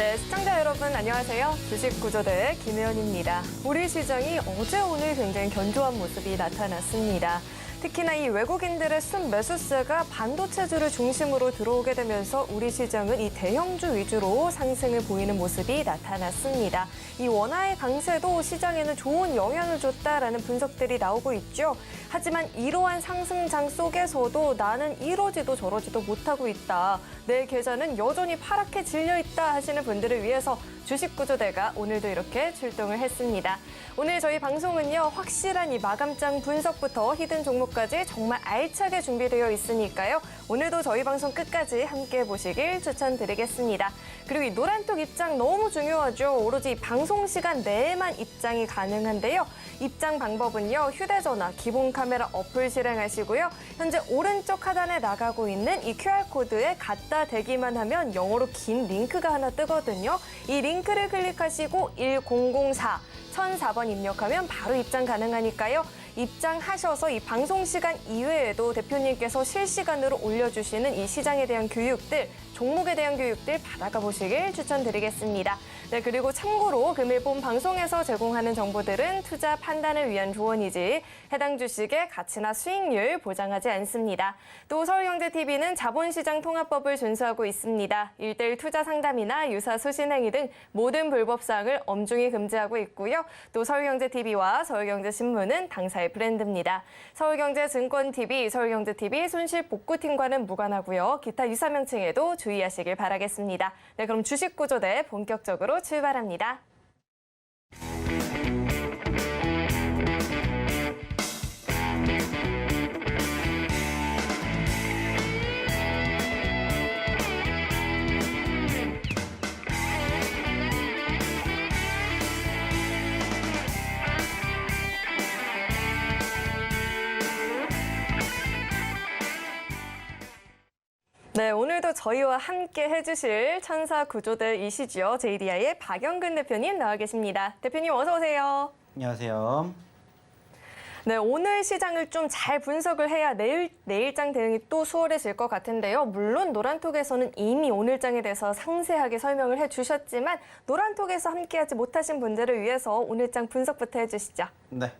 네, 시청자 여러분 안녕하세요. 주식구조대 김혜연입니다. 우리 시장이 어제 오늘 굉장히 견조한 모습이 나타났습니다. 특히나 이 외국인들의 순매수세가 반도체주를 중심으로 들어오게 되면서 우리 시장은 이 대형주 위주로 상승을 보이는 모습이 나타났습니다. 이 원화의 강세도 시장에는 좋은 영향을 줬다라는 분석들이 나오고 있죠. 하지만 이러한 상승장 속에서도 나는 이러지도 저러지도 못하고 있다. 내 계좌는 여전히 파랗게 질려있다 하시는 분들을 위해서 주식구조대가 오늘도 이렇게 출동을 했습니다. 오늘 저희 방송은요, 확실한 이 마감장 분석부터 히든 종목까지 정말 알차게 준비되어 있으니까요. 오늘도 저희 방송 끝까지 함께 보시길 추천드리겠습니다. 그리고 이 노란톡 입장 너무 중요하죠. 오로지 방송 시간 내에만 입장이 가능한데요. 입장 방법은요, 휴대전화 기본 카메라 어플 실행하시고요. 현재 오른쪽 하단에 나가고 있는 이 QR코드에 갖다 대기만 하면 영어로 긴 링크가 하나 뜨거든요. 이 링크를 클릭하시고 1004-1004번 입력하면 바로 입장 가능하니까요. 입장하셔서 이 방송 시간 이외에도 대표님께서 실시간으로 올려주시는 이 시장에 대한 교육들, 종목에 대한 교육들 받아가 보시길 추천드리겠습니다. 네, 그리고 참고로 금일 본 방송에서 제공하는 정보들은 투자 판단을 위한 조언이지 해당 주식의 가치나 수익률 보장하지 않습니다. 또 서울경제TV는 자본시장 통합법을 준수하고 있습니다. 1:1 투자 상담이나 유사 수신행위 등 모든 불법 사항을 엄중히 금지하고 있고요. 또 서울경제TV와 서울경제신문은 당사의 브랜드입니다. 서울경제증권TV, 서울경제TV 손실복구팀과는 무관하고요. 기타 유사 명칭에도 주의하시길 바라겠습니다. 네, 그럼 주식구조대 본격적으로 출발합니다. 네, 오늘도 저희와 함께 해주실 천사구조대이시죠. JDI의 박영근 대표님 나와 계십니다. 대표님 어서 오세요. 안녕하세요. 네, 오늘 시장을 좀 잘 분석을 해야 내일장 대응이 또 수월해질 것 같은데요. 물론 노란톡에서는 이미 오늘장에 대해서 상세하게 설명을 해주셨지만 노란톡에서 함께하지 못하신 분들을 위해서 오늘장 분석부터 해주시죠. 네.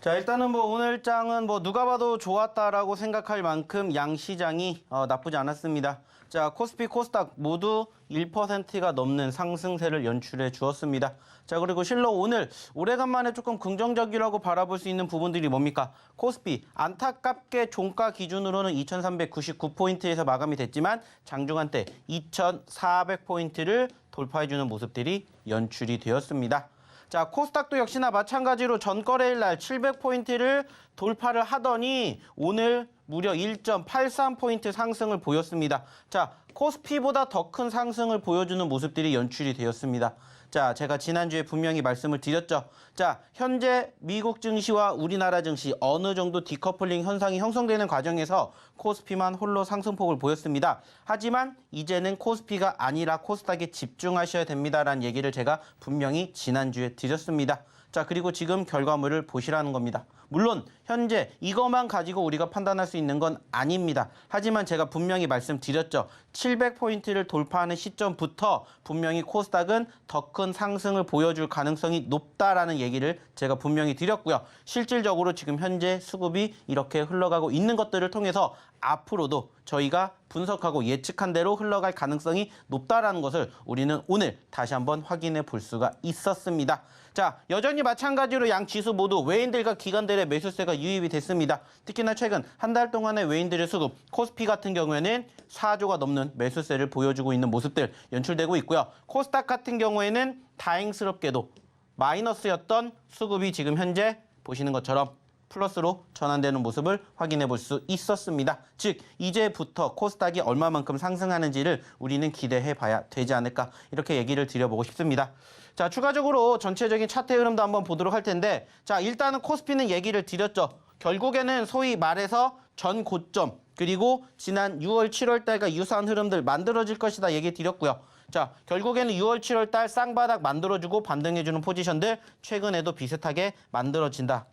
자, 일단은 오늘장은 누가 봐도 좋았다라고 생각할 만큼 양 시장이 나쁘지 않았습니다. 자, 코스피, 코스닥 모두 1%가 넘는 상승세를 연출해 주었습니다. 자, 그리고 실로 오늘 오래간만에 조금 긍정적이라고 바라볼 수 있는 부분들이 뭡니까? 코스피 안타깝게 종가 기준으로는 2399포인트에서 마감이 됐지만 장중한 때 2400포인트를 돌파해주는 모습들이 연출이 되었습니다. 자, 코스닥도 역시나 마찬가지로 전거래일 날 700포인트를 돌파를 하더니 오늘 무려 1.83포인트 상승을 보였습니다. 자, 코스피보다 더 큰 상승을 보여주는 모습들이 연출이 되었습니다. 자, 제가 지난주에 분명히 말씀을 드렸죠. 자, 현재 미국 증시와 우리나라 증시 어느 정도 디커플링 현상이 형성되는 과정에서 코스피만 홀로 상승폭을 보였습니다. 하지만 이제는 코스피가 아니라 코스닥에 집중하셔야 됩니다라는 얘기를 제가 분명히 지난주에 드렸습니다. 자, 그리고 지금 결과물을 보시라는 겁니다. 물론 현재 이것만 가지고 우리가 판단할 수 있는 건 아닙니다. 하지만 제가 분명히 말씀드렸죠. 700포인트를 돌파하는 시점부터 분명히 코스닥은 더 큰 상승을 보여줄 가능성이 높다라는 얘기를 제가 분명히 드렸고요. 실질적으로 지금 현재 수급이 이렇게 흘러가고 있는 것들을 통해서 앞으로도 저희가 분석하고 예측한 대로 흘러갈 가능성이 높다라는 것을 우리는 오늘 다시 한번 확인해 볼 수가 있었습니다. 자, 여전히 마찬가지로 양 지수 모두 외인들과 기관들의 매수세가 유입이 됐습니다. 특히나 최근 한 달 동안의 외인들의 수급, 코스피 같은 경우에는 4조가 넘는 매수세를 보여주고 있는 모습들 연출되고 있고요. 코스닥 같은 경우에는 다행스럽게도 마이너스였던 수급이 지금 현재 보시는 것처럼 플러스로 전환되는 모습을 확인해 볼 수 있었습니다. 즉, 이제부터 코스닥이 얼마만큼 상승하는지를 우리는 기대해 봐야 되지 않을까, 이렇게 얘기를 드려보고 싶습니다. 자, 추가적으로 전체적인 차트 흐름도 한번 보도록 할 텐데, 자, 일단은 코스피는 얘기를 드렸죠. 결국에는 소위 말해서 전 고점, 그리고 지난 6월, 7월 달과 유사한 흐름들 만들어질 것이다 얘기 드렸고요. 자, 결국에는 6월, 7월 달 쌍바닥 만들어주고 반등해주는 포지션들 최근에도 비슷하게 만들어진다.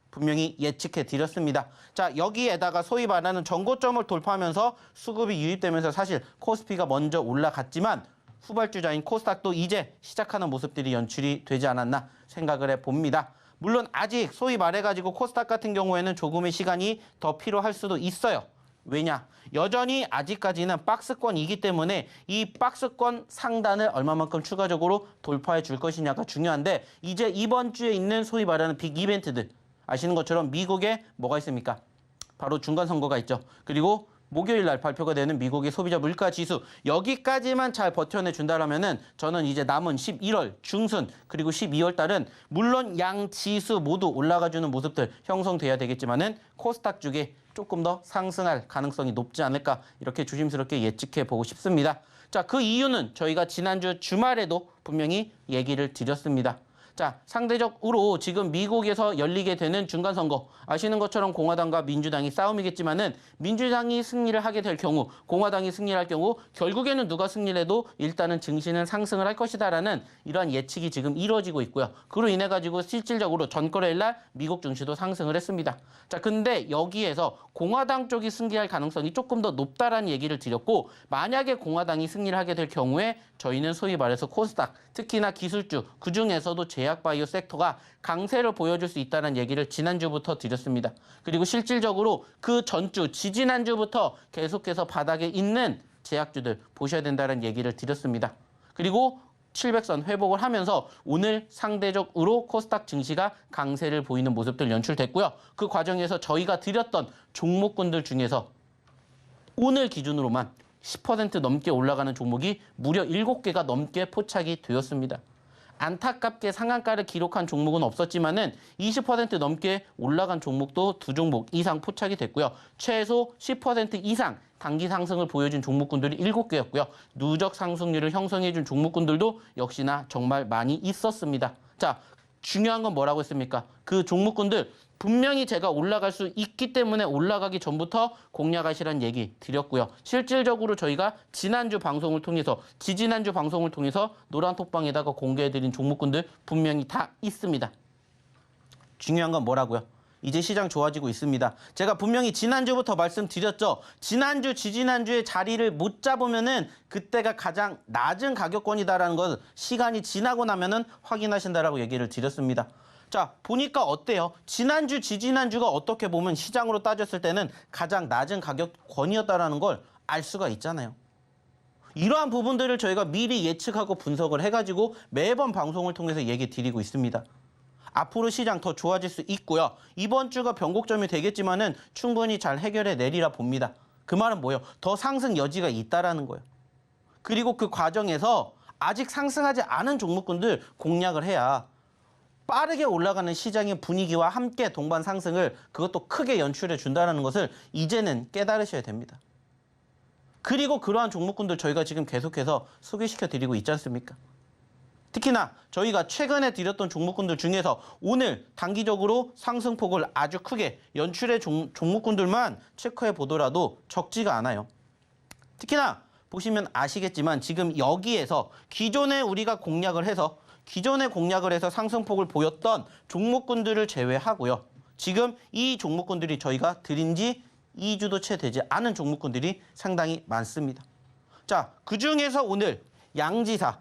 분명히 예측해 드렸습니다. 자, 여기에다가 소위 말하는 전고점을 돌파하면서 수급이 유입되면서 사실 코스피가 먼저 올라갔지만 후발주자인 코스닥도 이제 시작하는 모습들이 연출이 되지 않았나 생각을 해봅니다. 물론 아직 소위 말해가지고 코스닥 같은 경우에는 조금의 시간이 더 필요할 수도 있어요. 왜냐? 여전히 아직까지는 박스권이기 때문에 이 박스권 상단을 얼마만큼 추가적으로 돌파해 줄 것이냐가 중요한데 이제 이번 주에 있는 소위 말하는 빅 이벤트들 아시는 것처럼 미국에 뭐가 있습니까? 바로 중간선거가 있죠. 그리고 목요일 날 발표가 되는 미국의 소비자 물가 지수 여기까지만 잘 버텨내 준다라면은 저는 이제 남은 11월 중순 그리고 12월 달은 물론 양 지수 모두 올라가주는 모습들 형성돼야 되겠지만은 코스닥 쪽에 조금 더 상승할 가능성이 높지 않을까 이렇게 조심스럽게 예측해 보고 싶습니다. 자, 그 이유는 저희가 지난주 주말에도 분명히 얘기를 드렸습니다. 자, 상대적으로 지금 미국에서 열리게 되는 중간선거 아시는 것처럼 공화당과 민주당이 싸움이겠지만은 민주당이 승리를 하게 될 경우 공화당이 승리를 할 경우 결국에는 누가 승리를 해도 일단은 증시는 상승을 할 것이다라는 이러한 예측이 지금 이루어지고 있고요. 그로 인해 가지고 실질적으로 전거래일 날 미국 증시도 상승을 했습니다. 자, 근데 여기에서 공화당 쪽이 승리할 가능성이 조금 더 높다라는 얘기를 드렸고 만약에 공화당이 승리를 하게 될 경우에 저희는 소위 말해서 코스닥 특히나 기술주 그중에서도 제약바이오 섹터가 강세를 보여줄 수 있다는 얘기를 지난주부터 드렸습니다. 그리고 실질적으로 그 전주, 지지난주부터 계속해서 바닥에 있는 제약주들 보셔야 된다는 얘기를 드렸습니다. 그리고 700선 회복을 하면서 오늘 상대적으로 코스닥 증시가 강세를 보이는 모습들 연출됐고요. 그 과정에서 저희가 드렸던 종목군들 중에서 오늘 기준으로만 10% 넘게 올라가는 종목이 무려 7개가 넘게 포착이 되었습니다. 안타깝게 상한가를 기록한 종목은 없었지만은 20% 넘게 올라간 종목도 2종목 이상 포착이 됐고요. 최소 10% 이상 단기 상승을 보여준 종목군들이 7개였고요. 누적 상승률을 형성해준 종목군들도 역시나 정말 많이 있었습니다. 자, 중요한 건 뭐라고 했습니까? 그 종목군들 분명히 제가 올라갈 수 있기 때문에 올라가기 전부터 공략하시라는 얘기 드렸고요. 실질적으로 저희가 지난주 방송을 통해서 지지난주 방송을 통해서 노란톡방에다가 공개해드린 종목군들 분명히 다 있습니다. 중요한 건 뭐라고요? 이제 시장 좋아지고 있습니다. 제가 분명히 지난주부터 말씀드렸죠. 지난주, 지지난주에 자리를 못 잡으면은 그때가 가장 낮은 가격권이다라는 걸 시간이 지나고 나면은 확인하신다라고 얘기를 드렸습니다. 자, 보니까 어때요? 지난주, 지지난주가 어떻게 보면 시장으로 따졌을 때는 가장 낮은 가격권이었다라는 걸 알 수가 있잖아요. 이러한 부분들을 저희가 미리 예측하고 분석을 해가지고 매번 방송을 통해서 얘기 드리고 있습니다. 앞으로 시장 더 좋아질 수 있고요. 이번 주가 변곡점이 되겠지만은 충분히 잘 해결해 내리라 봅니다. 그 말은 뭐예요? 더 상승 여지가 있다라는 거예요. 그리고 그 과정에서 아직 상승하지 않은 종목군들 공략을 해야 빠르게 올라가는 시장의 분위기와 함께 동반 상승을 그것도 크게 연출해 준다는 것을 이제는 깨달으셔야 됩니다. 그리고 그러한 종목군들 저희가 지금 계속해서 소개시켜 드리고 있지 않습니까? 특히나 저희가 최근에 드렸던 종목군들 중에서 오늘 단기적으로 상승폭을 아주 크게 연출해 종목군들만 체크해 보더라도 적지가 않아요. 특히나 보시면 아시겠지만 지금 여기에서 기존에 우리가 공략을 해서 상승폭을 보였던 종목군들을 제외하고요. 지금 이 종목군들이 저희가 드린 지 2주도 채 되지 않은 종목군들이 상당히 많습니다. 자, 그중에서 오늘 양지사,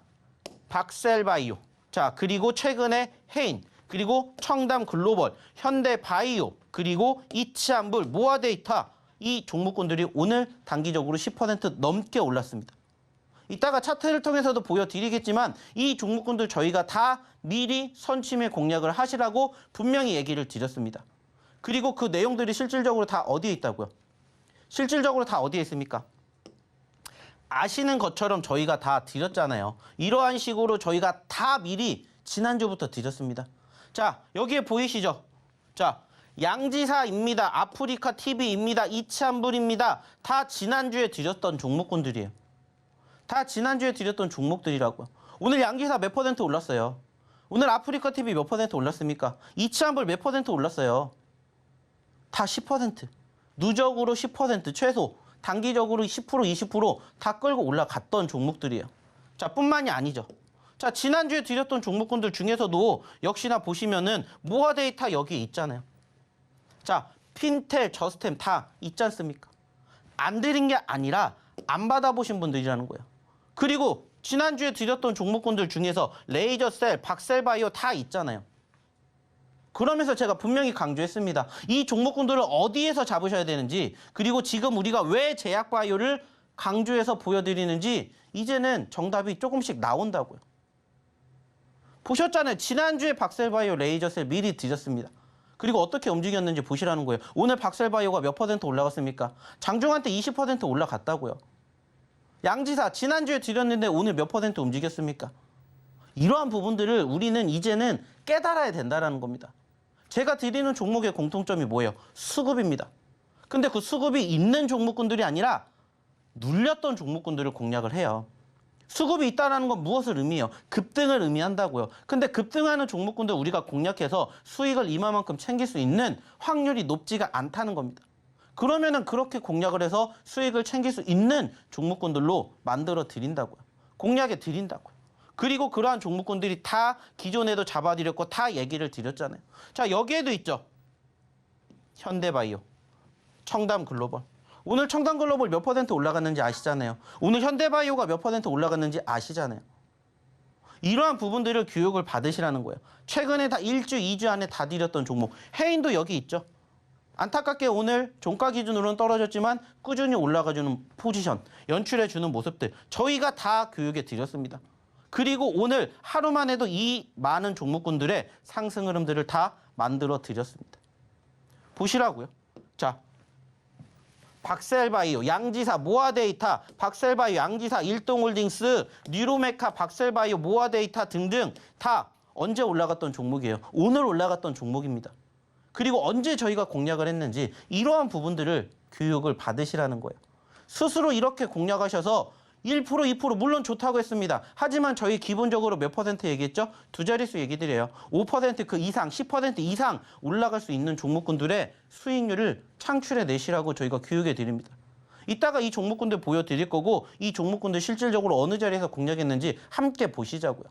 박셀바이오, 자, 그리고 최근에 해인, 그리고 청담 글로벌, 현대바이오, 그리고 이치안불, 모아데이터 이 종목군들이 오늘 단기적으로 10% 넘게 올랐습니다. 이따가 차트를 통해서도 보여드리겠지만 이 종목군들 저희가 다 미리 선침해 공략을 하시라고 분명히 얘기를 드렸습니다. 그리고 그 내용들이 실질적으로 다 어디에 있다고요? 실질적으로 다 어디에 있습니까? 아시는 것처럼 저희가 다 드렸잖아요. 이러한 식으로 저희가 다 미리 지난주부터 드렸습니다. 자, 여기에 보이시죠? 자, 양지사입니다. 아프리카 TV입니다. 이치안불입니다. 다 지난주에 드렸던 종목군들이에요. 다 지난주에 드렸던 종목들이라고요. 오늘 양지사 몇 % 올랐어요? 오늘 아프리카 TV 몇 % 올랐습니까? 이치안불 몇 % 올랐어요? 다 10%. 누적으로 10% 최소. 단기적으로 10%, 20%다 끌고 올라갔던 종목들이에요. 자, 뿐만이 아니죠. 자, 지난주에 드렸던 종목군들 중에서도 역시나 보시면은 모아데이터 여기 있잖아요. 자, 핀텔, 저스템 다 있지 않습니까? 안 드린 게 아니라 안 받아보신 분들이라는 거예요. 그리고 지난주에 드렸던 종목군들 중에서 레이저셀, 박셀바이오 다 있잖아요. 그러면서 제가 분명히 강조했습니다. 이 종목군들을 어디에서 잡으셔야 되는지, 그리고 지금 우리가 왜 제약바이오를 강조해서 보여드리는지 이제는 정답이 조금씩 나온다고요. 보셨잖아요. 지난주에 박셀바이오, 레이저셀 미리 드렸습니다. 그리고 어떻게 움직였는지 보시라는 거예요. 오늘 박셀바이오가 몇 % 올라갔습니까? 장중한 때 20% 올라갔다고요. 양지사 지난주에 드렸는데 오늘 몇 % 움직였습니까? 이러한 부분들을 우리는 이제는 깨달아야 된다는 겁니다. 제가 드리는 종목의 공통점이 뭐예요? 수급입니다. 근데 그 수급이 있는 종목군들이 아니라 눌렸던 종목군들을 공략을 해요. 수급이 있다는 건 무엇을 의미해요? 급등을 의미한다고요. 근데 급등하는 종목군들 우리가 공략해서 수익을 이만큼 챙길 수 있는 확률이 높지가 않다는 겁니다. 그러면은 그렇게 공략을 해서 수익을 챙길 수 있는 종목군들로 만들어 드린다고요. 공략해 드린다고요. 그리고 그러한 종목군들이 다 기존에도 잡아드렸고 다 얘기를 드렸잖아요. 자, 여기에도 있죠. 현대바이오, 청담글로벌. 오늘 청담글로벌 몇 % 올라갔는지 아시잖아요. 오늘 현대바이오가 몇 % 올라갔는지 아시잖아요. 이러한 부분들을 교육을 받으시라는 거예요. 최근에 다 1주, 2주 안에 다 드렸던 종목. 해인도 여기 있죠. 안타깝게 오늘 종가 기준으로는 떨어졌지만 꾸준히 올라가주는 포지션, 연출해주는 모습들 저희가 다 교육해 드렸습니다. 그리고 오늘 하루만 해도 이 많은 종목군들의 상승 흐름들을 다 만들어 드렸습니다. 보시라고요. 자, 박셀바이오, 양지사, 모아데이터, 박셀바이오, 양지사, 일동홀딩스, 뉴로메카, 박셀바이오, 모아데이터 등등 다 언제 올라갔던 종목이에요. 오늘 올라갔던 종목입니다. 그리고 언제 저희가 공략을 했는지 이러한 부분들을 교육을 받으시라는 거예요. 스스로 이렇게 공략하셔서 1%, 2% 물론 좋다고 했습니다. 하지만 저희 기본적으로 몇 % 얘기했죠? 두 자릿수 얘기 드려요. 5% 그 이상, 10% 이상 올라갈 수 있는 종목군들의 수익률을 창출해 내시라고 저희가 교육해 드립니다. 이따가 이 종목군들 보여드릴 거고 이 종목군들 실질적으로 어느 자리에서 공략했는지 함께 보시자고요.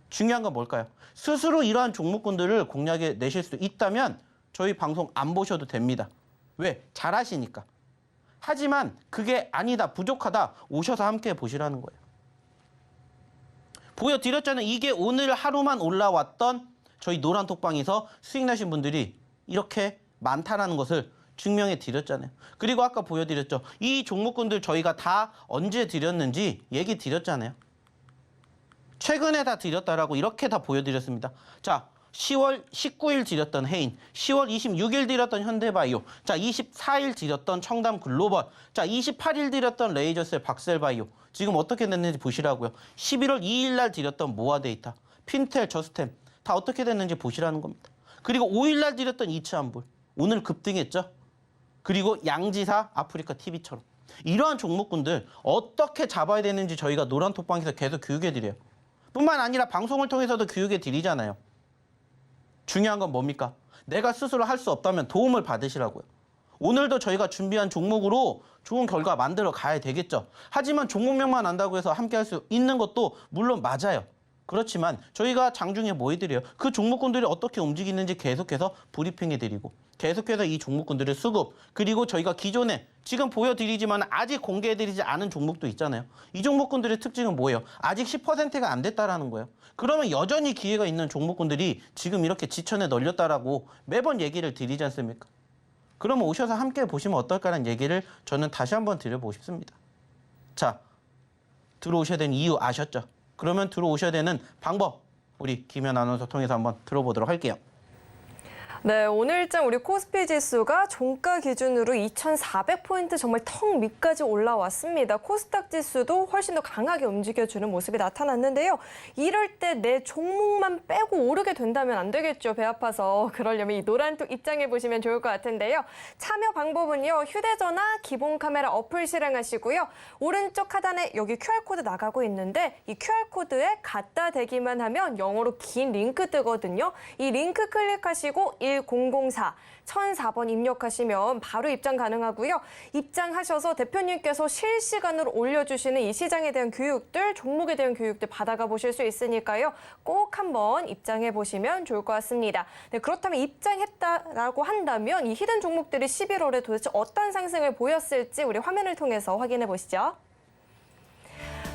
중요한 건 뭘까요? 스스로 이러한 종목군들을 공략해 내실 수 있다면 저희 방송 안 보셔도 됩니다. 왜? 잘하시니까. 하지만 그게 아니다, 부족하다, 오셔서 함께 보시라는 거예요. 보여드렸잖아요. 이게 오늘 하루만 올라왔던 저희 노란톡방에서 수익 나신 분들이 이렇게 많다라는 것을 증명해 드렸잖아요. 그리고 아까 보여드렸죠. 이 종목군들 저희가 다 언제 드렸는지 얘기 드렸잖아요. 최근에 다 드렸다라고 이렇게 다 보여드렸습니다. 자, 10월 19일 드렸던 해인, 10월 26일 드렸던 현대바이오, 자 24일 드렸던 청담글로벌, 자 28일 드렸던 레이저셀, 박셀바이오. 지금 어떻게 됐는지 보시라고요. 11월 2일 날 드렸던 모아데이터, 핀텔, 저스템 다 어떻게 됐는지 보시라는 겁니다. 그리고 5일 날 드렸던 이츠한불, 오늘 급등했죠. 그리고 양지사, 아프리카 TV처럼 이러한 종목군들 어떻게 잡아야 되는지 저희가 노란톡방에서 계속 교육해드려요. 뿐만 아니라 방송을 통해서도 교육해드리잖아요. 중요한 건 뭡니까? 내가 스스로 할 수 없다면 도움을 받으시라고요. 오늘도 저희가 준비한 종목으로 좋은 결과 만들어 가야 되겠죠. 하지만 종목명만 안다고 해서 함께 할 수 있는 것도 물론 맞아요. 그렇지만 저희가 장중에 뭐 해드려요? 그 종목군들이 어떻게 움직이는지 계속해서 브리핑해드리고 계속해서 이 종목군들의 수급, 그리고 저희가 기존에 지금 보여드리지만 아직 공개해드리지 않은 종목도 있잖아요. 이 종목군들의 특징은 뭐예요? 아직 10%가 안 됐다라는 거예요. 그러면 여전히 기회가 있는 종목군들이 지금 이렇게 지천에 널렸다라고 매번 얘기를 드리지 않습니까? 그러면 오셔서 함께 보시면 어떨까라는 얘기를 저는 다시 한번 드려보고 싶습니다. 자, 들어오셔야 되는 이유 아셨죠? 그러면 들어오셔야 되는 방법 우리 김현 아나운서 통해서 한번 들어보도록 할게요. 네, 오늘장 우리 코스피 지수가 종가 기준으로 2,400포인트 정말 턱 밑까지 올라왔습니다. 코스닥 지수도 훨씬 더 강하게 움직여주는 모습이 나타났는데요. 이럴 때 내 종목만 빼고 오르게 된다면 안 되겠죠. 배 아파서. 그러려면 이 노란톡 입장해 보시면 좋을 것 같은데요. 참여 방법은요. 휴대전화 기본 카메라 어플 실행하시고요. 오른쪽 하단에 여기 QR코드 나가고 있는데 이 QR코드에 갖다 대기만 하면 영어로 긴 링크 뜨거든요. 이 링크 클릭하시고 1004, 1004번 입력하시면 바로 입장 가능하고요. 입장하셔서 대표님께서 실시간으로 올려주시는 이 시장에 대한 교육들, 종목에 대한 교육들 받아가 보실 수 있으니까요. 꼭 한번 입장해 보시면 좋을 것 같습니다. 네, 그렇다면 입장했다라고 한다면 이 히든 종목들이 11월에 도대체 어떤 상승을 보였을지 우리 화면을 통해서 확인해 보시죠.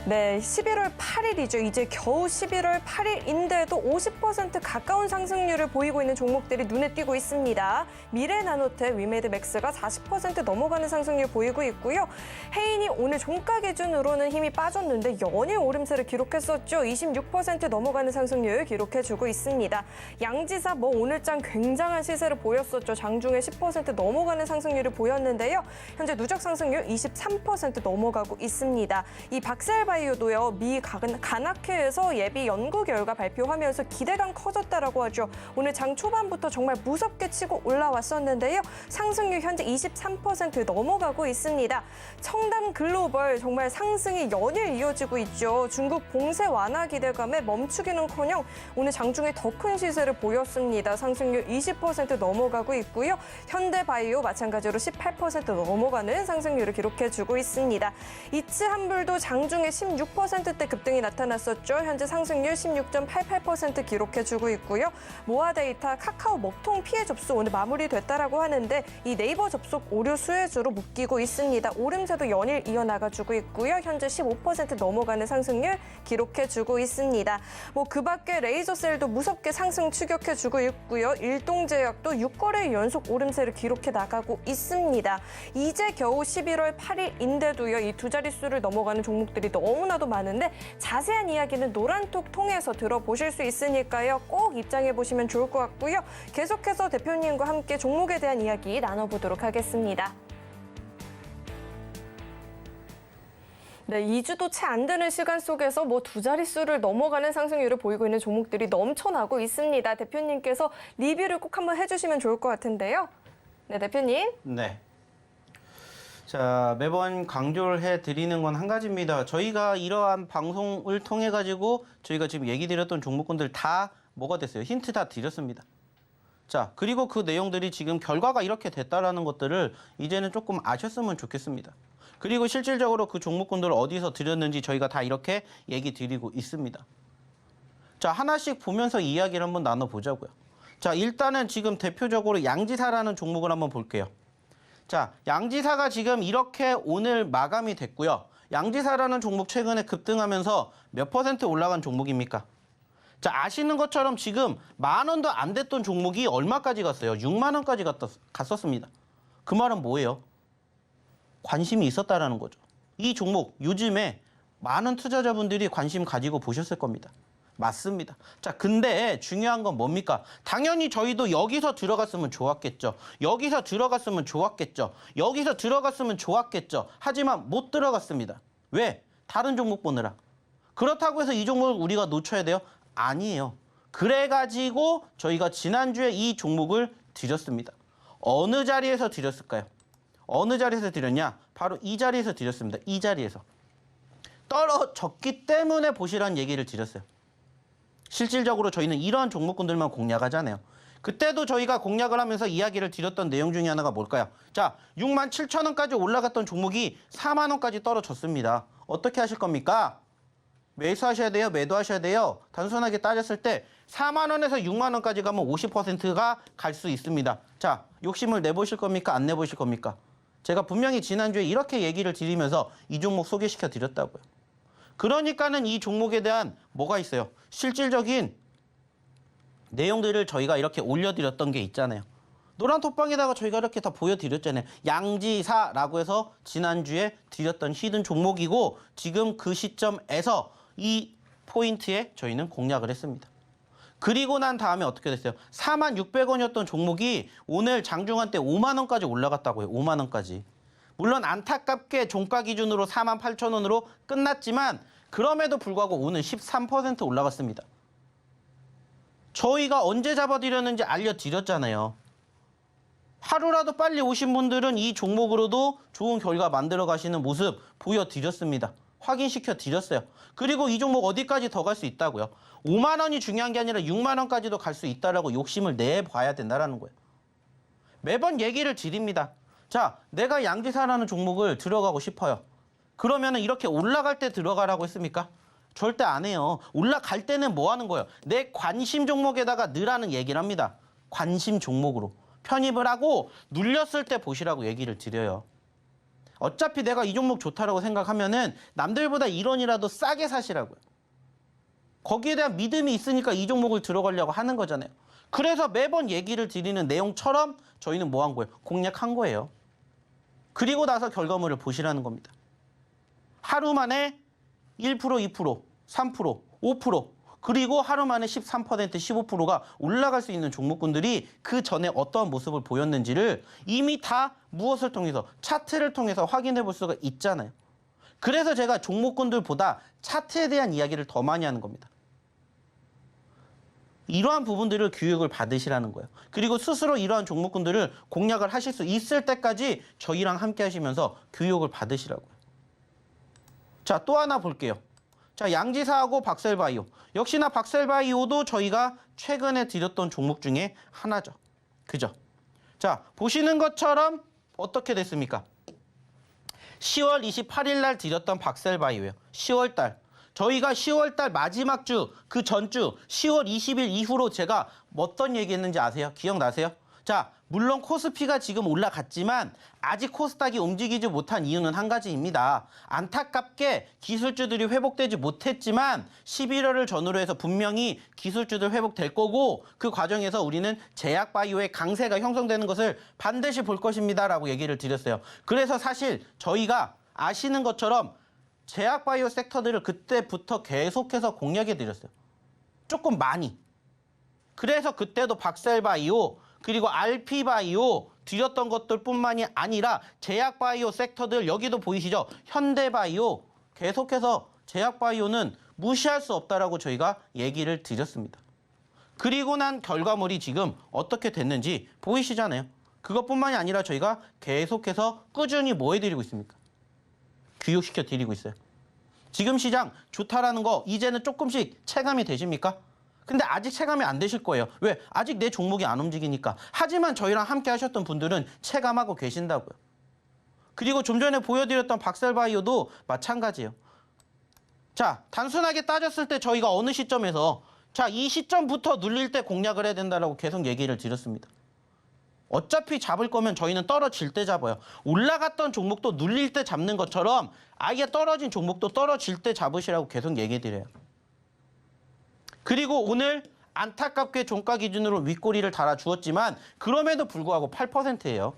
네, 11월 8일이죠. 이제 겨우 11월 8일인데도 50% 가까운 상승률을 보이고 있는 종목들이 눈에 띄고 있습니다. 미래나노텍, 위메드맥스가 40% 넘어가는 상승률 보이고 있고요. 해인이 오늘 종가 기준으로는 힘이 빠졌는데 연일 오름세를 기록했었죠. 26% 넘어가는 상승률 기록해주고 있습니다. 양지사 오늘장 굉장한 시세를 보였었죠. 장중에 10% 넘어가는 상승률을 보였는데요. 현재 누적 상승률 23% 넘어가고 있습니다. 이 박셀바이오도요. 미 간학회에서 예비 연구 결과 발표하면서 기대감 커졌다라고 하죠. 오늘 장 초반부터 정말 무섭게 치고 올라왔었는데요. 상승률 현재 23% 넘어가고 있습니다. 청담 글로벌 정말 상승이 연일 이어지고 있죠. 중국 봉쇄 완화 기대감에 멈추기는커녕 오늘 장중에 더 큰 시세를 보였습니다. 상승률 20% 넘어가고 있고요. 현대바이오 마찬가지로 18% 넘어가는 상승률을 기록해주고 있습니다. 이츠한불도 장중에 16%대 급등이 나타났었죠. 현재 상승률 16.88% 기록해주고 있고요. 모아데이터 카카오 먹통 피해 접수 오늘 마무리됐다라고 하는데 이 네이버 접속 오류 수혜주로 묶이고 있습니다. 오름세도 연일 이어나가주고 있고요. 현재 15% 넘어가는 상승률 기록해주고 있습니다. 그 밖에 레이저셀도 무섭게 상승 추격해주고 있고요. 일동제약도 6거래 연속 오름세를 기록해 나가고 있습니다. 이제 겨우 11월 8일인데도요. 이 두 자릿수를 넘어가는 종목들이 너무나도 많은데 자세한 이야기는 노란톡 통해서 들어보실 수 있으니까요. 꼭 입장해보시면 좋을 것 같고요. 계속해서 대표님과 함께 종목에 대한 이야기 나눠보도록 하겠습니다. 네, 2주도 채 안 되는 시간 속에서 두 자릿수를 넘어가는 상승률을 보이고 있는 종목들이 넘쳐나고 있습니다. 대표님께서 리뷰를 꼭 한번 해주시면 좋을 것 같은데요. 네, 대표님. 네. 자, 매번 강조를 해드리는 건 한 가지입니다. 저희가 이러한 방송을 통해 가지고 저희가 지금 얘기 드렸던 종목군들 다 뭐가 됐어요? 힌트 다 드렸습니다. 자, 그리고 그 내용들이 지금 결과가 이렇게 됐다라는 것들을 이제는 조금 아셨으면 좋겠습니다. 그리고 실질적으로 그 종목군들을 어디서 드렸는지 저희가 다 이렇게 얘기 드리고 있습니다. 자, 하나씩 보면서 이야기를 한번 나눠보자고요. 자, 일단은 지금 대표적으로 양지사라는 종목을 한번 볼게요. 자, 양지사가 지금 이렇게 오늘 마감이 됐고요. 양지사라는 종목 최근에 급등하면서 몇 % 올라간 종목입니까? 자, 아시는 것처럼 지금 10,000원도 안 됐던 종목이 얼마까지 갔어요? 6만 원까지 갔었습니다. 그 말은 뭐예요? 관심이 있었다라는 거죠. 이 종목 요즘에 많은 투자자분들이 관심 가지고 보셨을 겁니다. 맞습니다. 자, 근데 중요한 건 뭡니까? 당연히 저희도 여기서 들어갔으면 좋았겠죠. 여기서 들어갔으면 좋았겠죠. 여기서 들어갔으면 좋았겠죠. 하지만 못 들어갔습니다. 왜? 다른 종목 보느라. 그렇다고 해서 이 종목을 우리가 놓쳐야 돼요? 아니에요. 그래가지고 저희가 지난주에 이 종목을 드렸습니다. 어느 자리에서 드렸을까요? 어느 자리에서 드렸냐? 바로 이 자리에서 드렸습니다. 이 자리에서. 떨어졌기 때문에 보시라는 얘기를 드렸어요. 실질적으로 저희는 이러한 종목군들만 공략하잖아요. 그때도 저희가 공략을 하면서 이야기를 드렸던 내용 중에 하나가 뭘까요? 자, 67,000원까지 올라갔던 종목이 4만 원까지 떨어졌습니다. 어떻게 하실 겁니까? 매수하셔야 돼요? 매도하셔야 돼요? 단순하게 따졌을 때 4만 원에서 6만 원까지 가면 50%가 갈 수 있습니다. 자, 욕심을 내보실 겁니까? 안 내보실 겁니까? 제가 분명히 지난주에 이렇게 얘기를 드리면서 이 종목 소개시켜 드렸다고요. 그러니까는 이 종목에 대한 뭐가 있어요? 실질적인 내용들을 저희가 이렇게 올려드렸던 게 있잖아요. 노란 톡방에다가 저희가 이렇게 다 보여드렸잖아요. 양지사라고 해서 지난주에 드렸던 히든 종목이고 지금 그 시점에서 이 포인트에 저희는 공략을 했습니다. 그리고 난 다음에 어떻게 됐어요? 46,600원이었던 종목이 오늘 장중한 때 5만 원까지 올라갔다고요. 5만 원까지. 물론 안타깝게 종가 기준으로 48,000원으로 끝났지만 그럼에도 불구하고 오늘 13% 올라갔습니다. 저희가 언제 잡아드렸는지 알려드렸잖아요. 하루라도 빨리 오신 분들은 이 종목으로도 좋은 결과 만들어 가시는 모습 보여드렸습니다. 확인시켜 드렸어요. 그리고 이 종목 어디까지 더 갈 수 있다고요? 5만 원이 중요한 게 아니라 6만 원까지도 갈 수 있다라고 욕심을 내봐야 된다라는 거예요. 매번 얘기를 드립니다. 자, 내가 양지사라는 종목을 들어가고 싶어요. 그러면은 이렇게 올라갈 때 들어가라고 했습니까? 절대 안 해요. 올라갈 때는 뭐 하는 거예요? 내 관심 종목에다가 넣으라는 얘기를 합니다. 관심 종목으로 편입을 하고 눌렸을 때 보시라고 얘기를 드려요. 어차피 내가 이 종목 좋다라고 생각하면은 남들보다 1원이라도 싸게 사시라고요. 거기에 대한 믿음이 있으니까 이 종목을 들어가려고 하는 거잖아요. 그래서 매번 얘기를 드리는 내용처럼 저희는 뭐 한 거예요? 공략한 거예요. 그리고 나서 결과물을 보시라는 겁니다. 하루 만에 1%, 2%, 3%, 5%, 그리고 하루 만에 13%, 15%가 올라갈 수 있는 종목군들이 그 전에 어떠한 모습을 보였는지를 이미 다 무엇을 통해서, 차트를 통해서 확인해 볼 수가 있잖아요. 그래서 제가 종목군들보다 차트에 대한 이야기를 더 많이 하는 겁니다. 이러한 부분들을 교육을 받으시라는 거예요. 그리고 스스로 이러한 종목군들을 공략을 하실 수 있을 때까지 저희랑 함께 하시면서 교육을 받으시라고요. 자, 또 하나 볼게요. 자, 양지사하고 박셀바이오. 역시나 박셀바이오도 저희가 최근에 드렸던 종목 중에 하나죠. 그죠? 자, 보시는 것처럼 어떻게 됐습니까? 10월 28일 날 드렸던 박셀바이오예요. 10월 달. 저희가 10월 달 마지막 주, 그 전주 10월 20일 이후로 제가 어떤 얘기했는지 아세요? 기억나세요? 자, 물론 코스피가 지금 올라갔지만 아직 코스닥이 움직이지 못한 이유는 한 가지입니다. 안타깝게 기술주들이 회복되지 못했지만 11월을 전후로 해서 분명히 기술주들 회복될 거고 그 과정에서 우리는 제약바이오의 강세가 형성되는 것을 반드시 볼 것입니다라고 얘기를 드렸어요. 그래서 사실 저희가 아시는 것처럼 제약바이오 섹터들을 그때부터 계속해서 공략해 드렸어요. 조금 많이. 그래서 그때도 박셀바이오 그리고 RP바이오 드렸던 것들뿐만이 아니라 제약바이오 섹터들 여기도 보이시죠? 현대바이오 계속해서 제약바이오는 무시할 수 없다라고 저희가 얘기를 드렸습니다. 그리고 난 결과물이 지금 어떻게 됐는지 보이시잖아요. 그것뿐만이 아니라 저희가 계속해서 꾸준히 뭐 해드리고 있습니까? 교육시켜 드리고 있어요. 지금 시장 좋다라는 거 이제는 조금씩 체감이 되십니까? 근데 아직 체감이 안 되실 거예요. 왜? 아직 내 종목이 안 움직이니까. 하지만 저희랑 함께 하셨던 분들은 체감하고 계신다고요. 그리고 좀 전에 보여드렸던 박셀바이오도 마찬가지예요. 자, 단순하게 따졌을 때 저희가 어느 시점에서 자, 이 시점부터 눌릴 때 공략을 해야 된다라고 계속 얘기를 드렸습니다. 어차피 잡을 거면 저희는 떨어질 때 잡아요. 올라갔던 종목도 눌릴 때 잡는 것처럼 아예 떨어진 종목도 떨어질 때 잡으시라고 계속 얘기 드려요. 그리고 오늘 안타깝게 종가 기준으로 윗꼬리를 달아주었지만 그럼에도 불구하고 8%예요.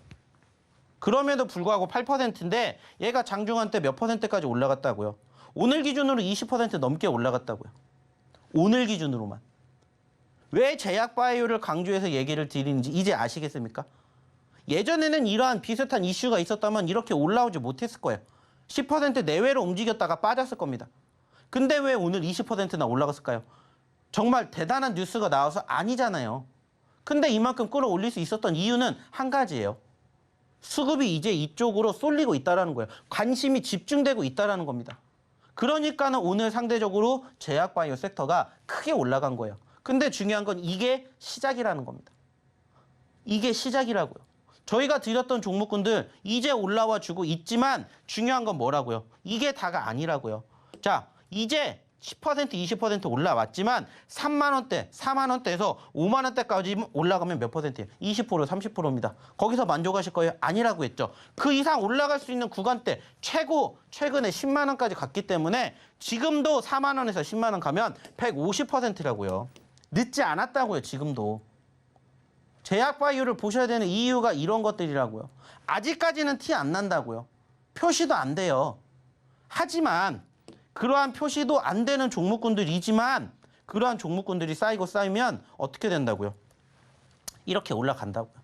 그럼에도 불구하고 8%인데 얘가 장중한 때 몇 %까지 올라갔다고요? 오늘 기준으로 20% 넘게 올라갔다고요. 오늘 기준으로만. 왜 제약바이오를 강조해서 얘기를 드리는지 이제 아시겠습니까? 예전에는 이러한 비슷한 이슈가 있었다면 이렇게 올라오지 못했을 거예요. 10% 내외로 움직였다가 빠졌을 겁니다. 근데 왜 오늘 20%나 올라갔을까요? 정말 대단한 뉴스가 나와서 아니잖아요. 근데 이만큼 끌어올릴 수 있었던 이유는 한 가지예요. 수급이 이제 이쪽으로 쏠리고 있다는 거예요. 관심이 집중되고 있다는 겁니다. 그러니까는 오늘 상대적으로 제약바이오 섹터가 크게 올라간 거예요. 근데 중요한 건 이게 시작이라는 겁니다. 이게 시작이라고요. 저희가 드렸던 종목군들 이제 올라와 주고 있지만 중요한 건 뭐라고요? 이게 다가 아니라고요. 자, 이제 10%, 20% 올라왔지만 3만 원대, 4만 원대에서 5만 원대까지 올라가면 몇 %예요? 20%, 30%입니다. 거기서 만족하실 거예요? 아니라고 했죠. 그 이상 올라갈 수 있는 구간대 최고 최근에 10만 원까지 갔기 때문에 지금도 4만 원에서 10만 원 가면 150%라고요. 늦지 않았다고요, 지금도. 제약바이오를 보셔야 되는 이유가 이런 것들이라고요. 아직까지는 티 안 난다고요. 표시도 안 돼요. 하지만 그러한 표시도 안 되는 종목군들이지만 그러한 종목군들이 쌓이고 쌓이면 어떻게 된다고요? 이렇게 올라간다고요.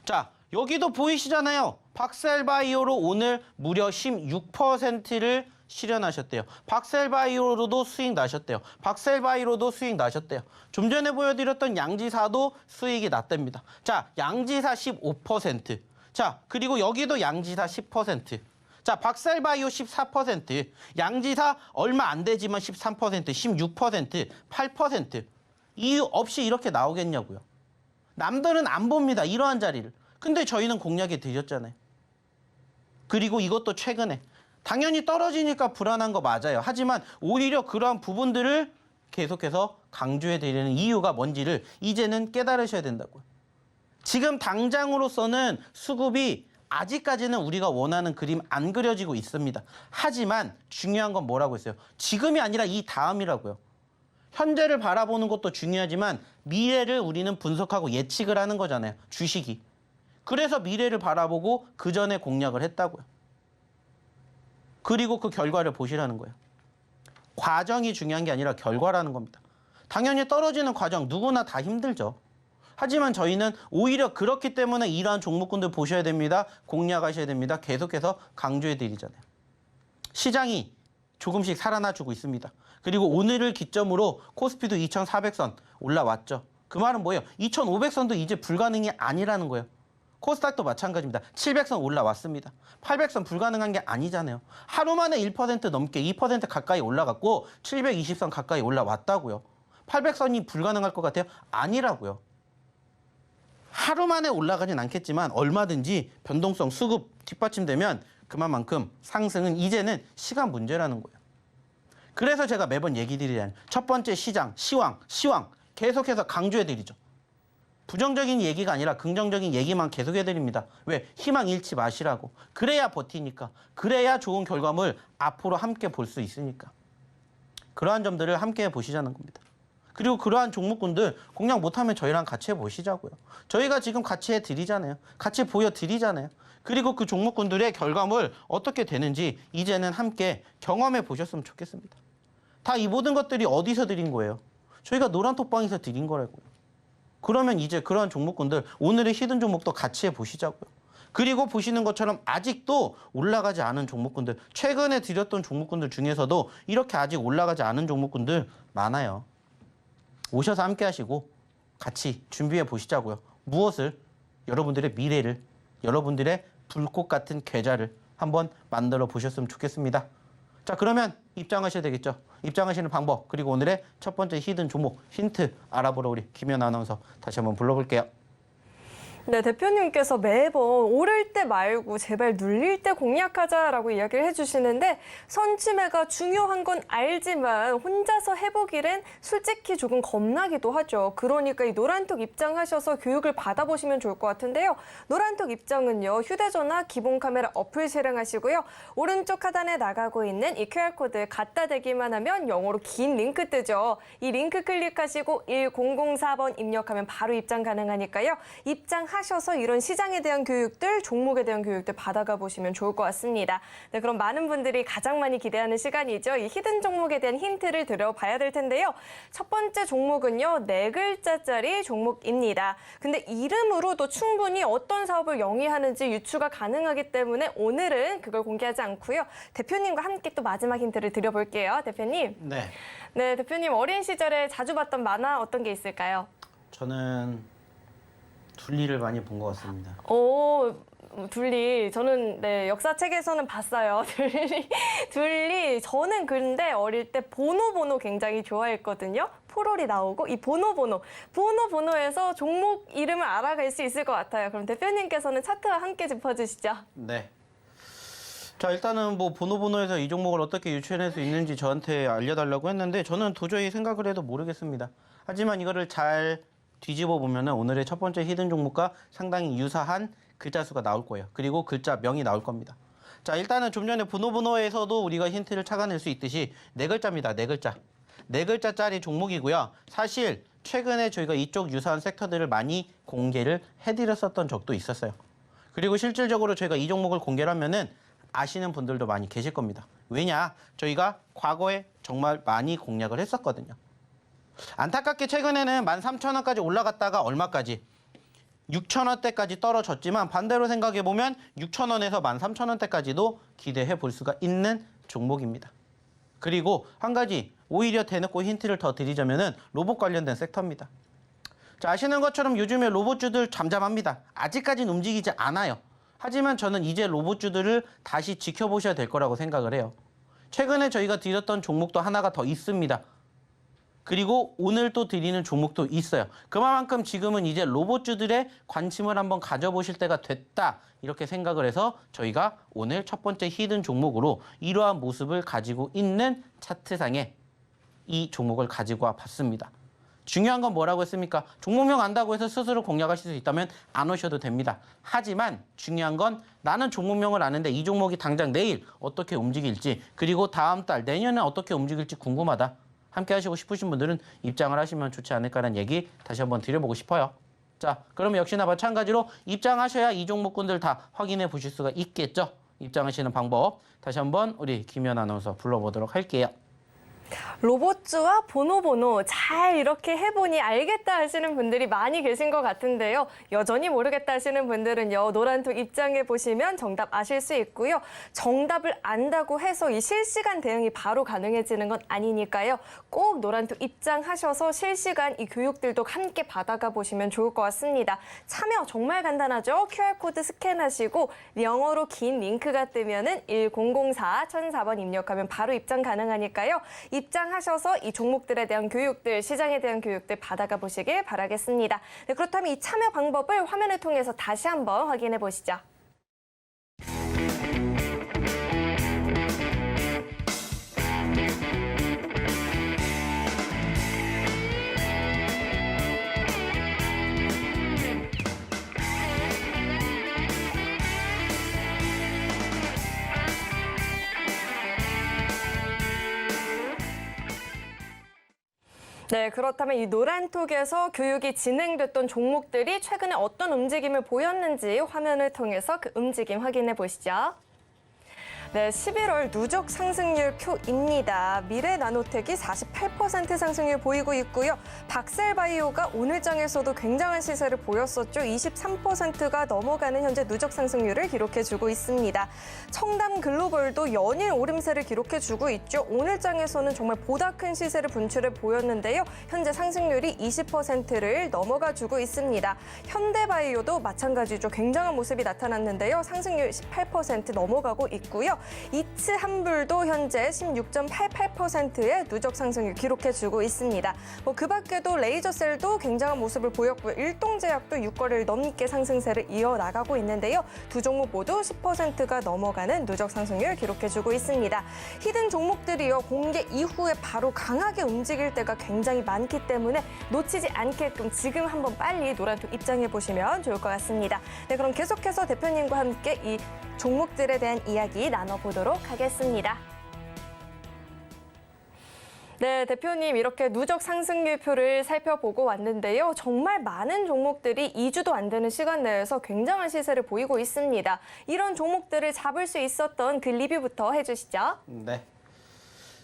자, 여기도 보이시잖아요. 박셀바이오로 오늘 무려 16%를 실현하셨대요. 박셀바이오로도 수익 나셨대요. 박셀바이오로도 수익 나셨대요. 좀 전에 보여드렸던 양지사도 수익이 났답니다. 자, 양지사 15%. 자, 그리고 여기도 양지사 10%. 자, 박셀바이오 14%, 양지사 얼마 안 되지만 13%, 16%, 8%. 이유 없이 이렇게 나오겠냐고요. 남들은 안 봅니다, 이러한 자리를. 근데 저희는 공략해 드렸잖아요. 그리고 이것도 최근에. 당연히 떨어지니까 불안한 거 맞아요. 하지만 오히려 그러한 부분들을 계속해서 강조해 드리는 이유가 뭔지를 이제는 깨달으셔야 된다고요. 지금 당장으로서는 수급이 아직까지는 우리가 원하는 그림 안 그려지고 있습니다. 하지만 중요한 건 뭐라고 했어요? 지금이 아니라 이 다음이라고요. 현재를 바라보는 것도 중요하지만 미래를 우리는 분석하고 예측을 하는 거잖아요. 주식이. 그래서 미래를 바라보고 그 전에 공략을 했다고요. 그리고 그 결과를 보시라는 거예요. 과정이 중요한 게 아니라 결과라는 겁니다. 당연히 떨어지는 과정 누구나 다 힘들죠. 하지만 저희는 오히려 그렇기 때문에 이러한 종목군들 보셔야 됩니다. 공략하셔야 됩니다. 계속해서 강조해드리잖아요. 시장이 조금씩 살아나주고 있습니다. 그리고 오늘을 기점으로 코스피도 2400선 올라왔죠. 그 말은 뭐예요? 2500선도 이제 불가능이 아니라는 거예요. 코스닥도 마찬가지입니다. 700선 올라왔습니다. 800선 불가능한 게 아니잖아요. 하루 만에 1% 넘게 2% 가까이 올라갔고 720선 가까이 올라왔다고요. 800선이 불가능할 것 같아요? 아니라고요. 하루 만에 올라가진 않겠지만 얼마든지 변동성 수급 뒷받침되면 그만큼 상승은 이제는 시간 문제라는 거예요. 그래서 제가 매번 얘기 드리잖아요. 첫 번째 시장, 시황 계속해서 강조해드리죠. 부정적인 얘기가 아니라 긍정적인 얘기만 계속해드립니다. 왜? 희망 잃지 마시라고. 그래야 버티니까. 그래야 좋은 결과물 앞으로 함께 볼 수 있으니까. 그러한 점들을 함께 보시자는 겁니다. 그리고 그러한 종목군들 공략 못하면 저희랑 같이 해보시자고요. 저희가 지금 같이 해드리잖아요. 같이 보여드리잖아요. 그리고 그 종목군들의 결과물 어떻게 되는지 이제는 함께 경험해 보셨으면 좋겠습니다. 다 이 모든 것들이 어디서 드린 거예요? 저희가 노란톡방에서 드린 거라고요. 그러면 이제 그러한 종목군들 오늘의 히든 종목도 같이 해보시자고요. 그리고 보시는 것처럼 아직도 올라가지 않은 종목군들, 최근에 드렸던 종목군들 중에서도 이렇게 아직 올라가지 않은 종목군들 많아요. 오셔서 함께 하시고 같이 준비해 보시자고요. 무엇을? 여러분들의 미래를, 여러분들의 불꽃 같은 계좌를 한번 만들어 보셨으면 좋겠습니다. 자, 그러면 입장하셔야 되겠죠. 입장하시는 방법, 그리고 오늘의 첫 번째 히든 종목 힌트 알아보러 우리 김연 아나운서 다시 한번 불러볼게요. 네, 대표님께서 매번 오를 때 말고 제발 눌릴 때 공략하자라고 이야기를 해주시는데 선취매가 중요한 건 알지만 혼자서 해보기는 솔직히 조금 겁나기도 하죠. 그러니까 이 노란톡 입장하셔서 교육을 받아보시면 좋을 것 같은데요. 노란톡 입장은요. 휴대전화 기본 카메라 어플 실행하시고요. 오른쪽 하단에 나가고 있는 이 QR코드 갖다 대기만 하면 영어로 긴 링크 뜨죠. 이 링크 클릭하시고 1004번 입력하면 바로 입장 가능하니까요. 입장하셔서 이런 시장에 대한 교육들, 종목에 대한 교육들 받아가 보시면 좋을 것 같습니다. 네, 그럼 많은 분들이 가장 많이 기대하는 시간이죠. 이 히든 종목에 대한 힌트를 들어봐야 될 텐데요. 첫 번째 종목은요. 4글자짜리 종목입니다. 근데 이름으로도 충분히 어떤 사업을 영위하는지 유추가 가능하기 때문에 오늘은 그걸 공개하지 않고요. 대표님과 함께 또 마지막 힌트를 드려볼게요. 대표님. 네. 네, 대표님 어린 시절에 자주 봤던 만화 어떤 게 있을까요? 저는 둘리를 많이 본 것 같습니다. 오, 둘리. 저는 네, 역사책에서는 봤어요. 둘리. 저는 근데 어릴 때 보노보노 굉장히 좋아했거든요. 포롤이 나오고 이 보노보노에서 종목 이름을 알아갈 수 있을 것 같아요. 그럼 대표님께서는 차트와 함께 짚어주시죠. 네. 자, 일단은 뭐 보노보노에서 이 종목을 어떻게 유추해낼 수 있는지 저한테 알려달라고 했는데 저는 도저히 생각을 해도 모르겠습니다. 하지만 이거를 잘 뒤집어 보면 오늘의 첫 번째 히든 종목과 상당히 유사한 글자 수가 나올 거예요. 그리고 글자 명이 나올 겁니다. 자, 일단은 좀 전에 보노보노에서도 우리가 힌트를 찾아낼 수 있듯이 4글자입니다. 4글자. 4글자짜리 종목이고요. 사실 최근에 저희가 이쪽 유사한 섹터들을 많이 공개를 해드렸었던 적도 있었어요. 그리고 실질적으로 저희가 이 종목을 공개를 하면은 아시는 분들도 많이 계실 겁니다. 왜냐? 저희가 과거에 정말 많이 공략을 했었거든요. 안타깝게 최근에는 13,000원까지 올라갔다가 얼마까지? 6,000원대까지 떨어졌지만 반대로 생각해보면 6,000원에서 13,000원대까지도 기대해 볼 수가 있는 종목입니다. 그리고 한 가지 오히려 대놓고 힌트를 더 드리자면은 로봇 관련된 섹터입니다. 자, 아시는 것처럼 요즘에 로봇주들 잠잠합니다. 아직까지는 움직이지 않아요. 하지만 저는 이제 로봇주들을 다시 지켜보셔야 될 거라고 생각을 해요. 최근에 저희가 드렸던 종목도 하나가 더 있습니다. 그리고 오늘 또 드리는 종목도 있어요. 그만큼 지금은 이제 로봇주들의 관심을 한번 가져보실 때가 됐다. 이렇게 생각을 해서 저희가 오늘 첫 번째 히든 종목으로 이러한 모습을 가지고 있는 차트상에 이 종목을 가지고 와 봤습니다. 중요한 건 뭐라고 했습니까? 종목명 안다고 해서 스스로 공략하실 수 있다면 안 오셔도 됩니다. 하지만 중요한 건 나는 종목명을 아는데 이 종목이 당장 내일 어떻게 움직일지 그리고 다음 달 내년에 어떻게 움직일지 궁금하다. 함께 하시고 싶으신 분들은 입장을 하시면 좋지 않을까라는 얘기 다시 한번 드려보고 싶어요. 자, 그러면 역시나 마찬가지로 입장하셔야 이 종목군들 다 확인해 보실 수가 있겠죠. 입장하시는 방법 다시 한번 우리 김연 아나운서 불러보도록 할게요. 로봇주와 보노보노 잘 이렇게 해보니 알겠다 하시는 분들이 많이 계신 것 같은데요. 여전히 모르겠다 하시는 분들은요. 노란톡 입장해 보시면 정답 아실 수 있고요. 정답을 안다고 해서 이 실시간 대응이 바로 가능해지는 건 아니니까요. 꼭 노란톡 입장하셔서 실시간 이 교육들도 함께 받아가 보시면 좋을 것 같습니다. 참여 정말 간단하죠. QR코드 스캔하시고 영어로 긴 링크가 뜨면은 1004-1004번 입력하면 바로 입장 가능하니까요. 입장하셔서 이 종목들에 대한 교육들, 시장에 대한 교육들 받아가 보시길 바라겠습니다. 네, 그렇다면 이 참여 방법을 화면을 통해서 다시 한번 확인해 보시죠. 네, 그렇다면 이 노란톡에서 교육이 진행됐던 종목들이 최근에 어떤 움직임을 보였는지 화면을 통해서 그 움직임 확인해 보시죠. 네, 11월 누적 상승률 표입니다. 미래나노텍이 48% 상승률 보이고 있고요. 박셀바이오가 오늘 장에서도 굉장한 시세를 보였었죠. 23%가 넘어가는 현재 누적 상승률을 기록해주고 있습니다. 청담글로벌도 연일 오름세를 기록해주고 있죠. 오늘 장에서는 정말 보다 큰 시세를 분출해 보였는데요. 현재 상승률이 20%를 넘어가주고 있습니다. 현대바이오도 마찬가지죠. 굉장한 모습이 나타났는데요. 상승률 18% 넘어가고 있고요. 이츠한불도 현재 16.88%의 누적 상승률 기록해주고 있습니다. 그 밖에도 레이저셀도 굉장한 모습을 보였고요. 일동제약도 6거래를 넘게 상승세를 이어나가고 있는데요. 두 종목 모두 10%가 넘어가는 누적 상승률 기록해주고 있습니다. 히든 종목들이요. 공개 이후에 바로 강하게 움직일 때가 굉장히 많기 때문에 놓치지 않게끔 지금 한번 빨리 노란톡 입장해보시면 좋을 것 같습니다. 네, 그럼 계속해서 대표님과 함께 이 종목들에 대한 이야기 나눠보도록 하겠습니다. 네, 대표님 이렇게 누적 상승률표를 살펴보고 왔는데요. 정말 많은 종목들이 2주도 안 되는 시간 내에서 굉장한 시세를 보이고 있습니다. 이런 종목들을 잡을 수 있었던 그 리뷰부터 해주시죠. 네.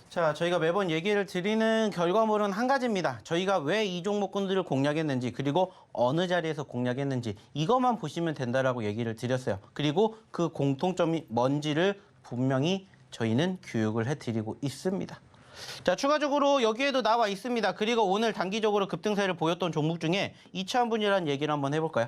자, 저희가 매번 얘기를 드리는 결과물은 한 가지입니다. 저희가 왜 이 종목군들을 공략했는지 그리고 어느 자리에서 공략했는지 이것만 보시면 된다라고 얘기를 드렸어요. 그리고 그 공통점이 뭔지를 분명히 저희는 교육을 해드리고 있습니다. 자, 추가적으로 여기에도 나와 있습니다. 그리고 오늘 단기적으로 급등세를 보였던 종목 중에 이츠한불이라는 얘기를 한번 해볼까요?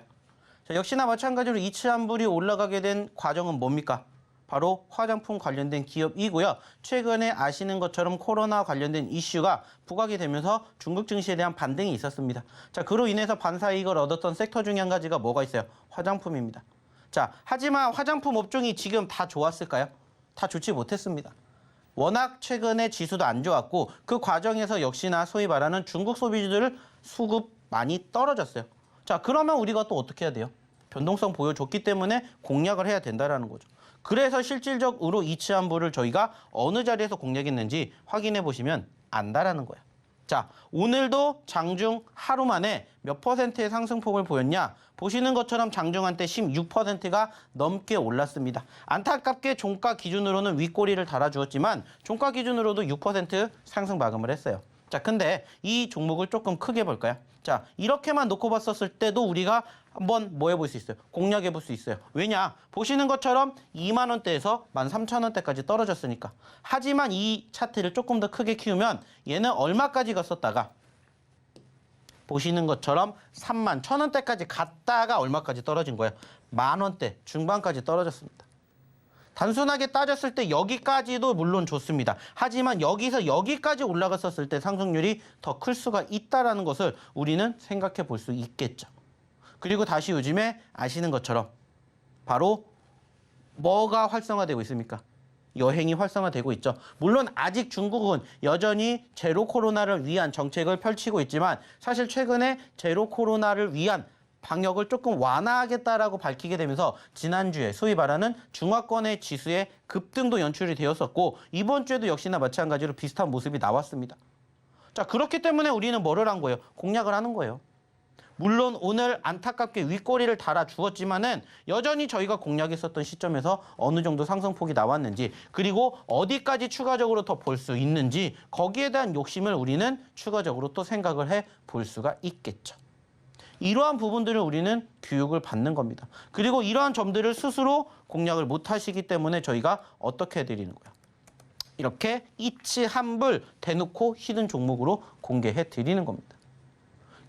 자, 역시나 마찬가지로 이츠한불이 올라가게 된 과정은 뭡니까? 바로 화장품 관련된 기업이고요. 최근에 아시는 것처럼 코로나 관련된 이슈가 부각이 되면서 중국 증시에 대한 반등이 있었습니다. 자, 그로 인해서 반사이익을 얻었던 섹터 중에 한 가지가 뭐가 있어요? 화장품입니다. 자, 하지만 화장품 업종이 지금 다 좋았을까요? 다 좋지 못했습니다. 워낙 최근에 지수도 안 좋았고 그 과정에서 역시나 소위 말하는 중국 소비주들 수급 많이 떨어졌어요. 자, 그러면 우리가 또 어떻게 해야 돼요? 변동성 보여줬기 때문에 공략을 해야 된다는 거죠. 그래서 실질적으로 이츠한불을 저희가 어느 자리에서 공략했는지 확인해 보시면 안다라는 거예요. 자, 오늘도 장중 하루 만에 몇 퍼센트의 상승폭을 보였냐? 보시는 것처럼 장중 한때 16%가 넘게 올랐습니다. 안타깝게 종가 기준으로는 윗꼬리를 달아주었지만 종가 기준으로도 6% 상승 마감을 했어요. 자, 근데 이 종목을 조금 크게 볼까요? 자, 이렇게만 놓고 봤었을 때도 우리가 한번 뭐 해볼 수 있어요? 공략해 볼 수 있어요. 왜냐? 보시는 것처럼 2만 원대에서 13,000원대까지 떨어졌으니까. 하지만 이 차트를 조금 더 크게 키우면 얘는 얼마까지 갔었다가 보시는 것처럼 31,000원대까지 갔다가 얼마까지 떨어진 거예요? 10,000원대 중반까지 떨어졌습니다. 단순하게 따졌을 때 여기까지도 물론 좋습니다. 하지만 여기서 여기까지 올라갔었을 때 상승률이 더 클 수가 있다는 것을 우리는 생각해 볼 수 있겠죠. 그리고 다시 요즘에 아시는 것처럼 바로 뭐가 활성화되고 있습니까? 여행이 활성화되고 있죠. 물론 아직 중국은 여전히 제로 코로나를 위한 정책을 펼치고 있지만 사실 최근에 제로 코로나를 위한 방역을 조금 완화하겠다라고 밝히게 되면서 지난주에 소위 말하는 중화권의 지수의 급등도 연출이 되었었고 이번 주에도 역시나 마찬가지로 비슷한 모습이 나왔습니다. 자, 그렇기 때문에 우리는 뭐를 한 거예요? 공략을 하는 거예요. 물론 오늘 안타깝게 윗꼬리를 달아 주었지만은 여전히 저희가 공략했었던 시점에서 어느 정도 상승폭이 나왔는지 그리고 어디까지 추가적으로 더 볼 수 있는지 거기에 대한 욕심을 우리는 추가적으로 또 생각을 해 볼 수가 있겠죠. 이러한 부분들을 우리는 교육을 받는 겁니다. 그리고 이러한 점들을 스스로 공략을 못 하시기 때문에 저희가 어떻게 해드리는 거야? 이렇게 이치 한불 대놓고 히든 종목으로 공개해 드리는 겁니다.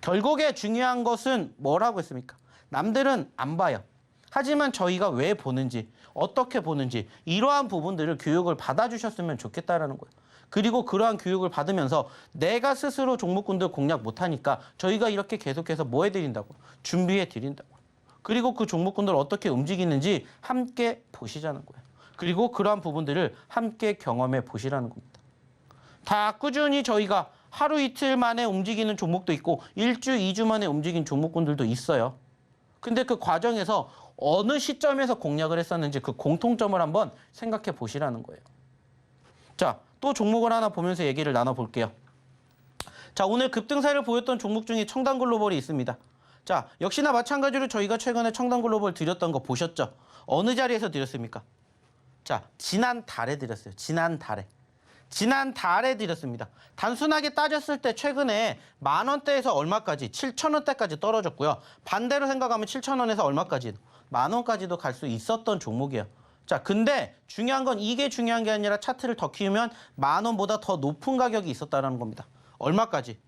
결국에 중요한 것은 뭐라고 했습니까? 남들은 안 봐요. 하지만 저희가 왜 보는지, 어떻게 보는지 이러한 부분들을 교육을 받아주셨으면 좋겠다라는 거예요. 그리고 그러한 교육을 받으면서 내가 스스로 종목군들 공략 못하니까 저희가 이렇게 계속해서 뭐 해드린다고? 준비해드린다고. 그리고 그 종목군들 어떻게 움직이는지 함께 보시자는 거예요. 그리고 그러한 부분들을 함께 경험해 보시라는 겁니다. 다 꾸준히 저희가 하루 이틀 만에 움직이는 종목도 있고 1주, 2주 만에 움직인 종목군들도 있어요. 근데 그 과정에서 어느 시점에서 공략을 했었는지 그 공통점을 한번 생각해 보시라는 거예요. 자, 또 종목을 하나 보면서 얘기를 나눠볼게요. 자, 오늘 급등세를 보였던 종목 중에 청단글로벌이 있습니다. 자, 역시나 마찬가지로 저희가 최근에 청단글로벌 드렸던 거 보셨죠? 어느 자리에서 드렸습니까? 자, 지난달에 드렸어요. 지난달에 드렸습니다. 단순하게 따졌을 때 최근에 10,000원대에서 얼마까지? 7,000원대까지 떨어졌고요. 반대로 생각하면 7,000원에서 얼마까지? 10,000원까지도 갈 수 있었던 종목이에요. 자, 근데 중요한 건 이게 중요한 게 아니라 차트를 더 키우면 10,000원보다 더 높은 가격이 있었다는 겁니다. 얼마까지?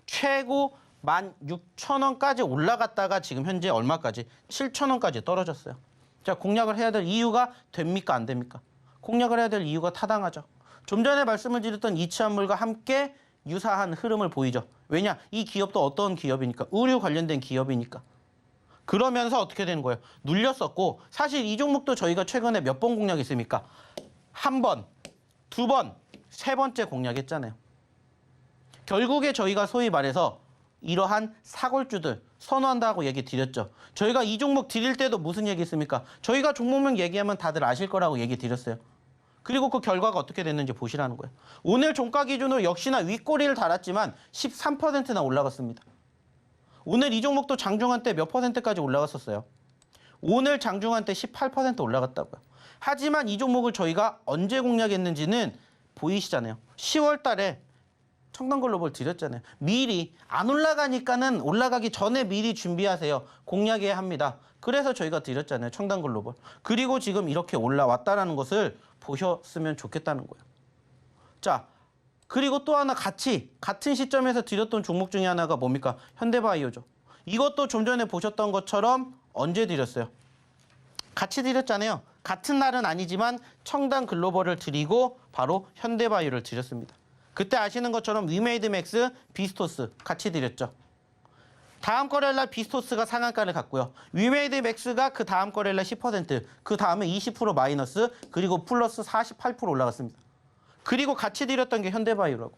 최고 16,000원까지 올라갔다가 지금 현재 얼마까지? 7,000원까지 떨어졌어요. 자, 공략을 해야 될 이유가 됩니까? 안 됩니까? 공략을 해야 될 이유가 타당하죠. 좀 전에 말씀을 드렸던 이치한물과 함께 유사한 흐름을 보이죠. 왜냐? 이 기업도 어떤 기업이니까? 의류 관련된 기업이니까. 그러면서 어떻게 되는 거예요? 눌렸었고 사실 이 종목도 저희가 최근에 몇 번 공략했습니까? 한 번, 두 번, 세 번째 공략했잖아요. 결국에 저희가 소위 말해서 이러한 사골주들 선호한다고 얘기 드렸죠. 저희가 이 종목 드릴 때도 무슨 얘기 했습니까? 저희가 종목명 얘기하면 다들 아실 거라고 얘기 드렸어요. 그리고 그 결과가 어떻게 됐는지 보시라는 거예요. 오늘 종가 기준으로 역시나 윗꼬리를 달았지만 13%나 올라갔습니다. 오늘 이 종목도 장중한 때 몇 %까지 올라갔었어요. 오늘 장중한 때 18% 올라갔다고요. 하지만 이 종목을 저희가 언제 공략했는지는 보이시잖아요. 10월 달에 청단글로벌 드렸잖아요. 미리 안 올라가니까는 올라가기 전에 미리 준비하세요. 공략해야 합니다. 그래서 저희가 드렸잖아요. 청단글로벌. 그리고 지금 이렇게 올라왔다는 것을 보셨으면 좋겠다는 거예요. 자, 그리고 또 하나 같은 시점에서 드렸던 종목 중에 하나가 뭡니까? 현대바이오죠. 이것도 좀 전에 보셨던 것처럼 언제 드렸어요? 같이 드렸잖아요. 같은 날은 아니지만 청단글로벌을 드리고 바로 현대바이오를 드렸습니다. 그때 아시는 것처럼 위메이드맥스, 비스토스 같이 드렸죠. 다음 거래일날 비스토스가 상한가를 갔고요. 위메이드맥스가 그 다음 거래일날 10%, 그 다음에 20% 마이너스, 그리고 플러스 48% 올라갔습니다. 그리고 같이 드렸던 게 현대바이오라고.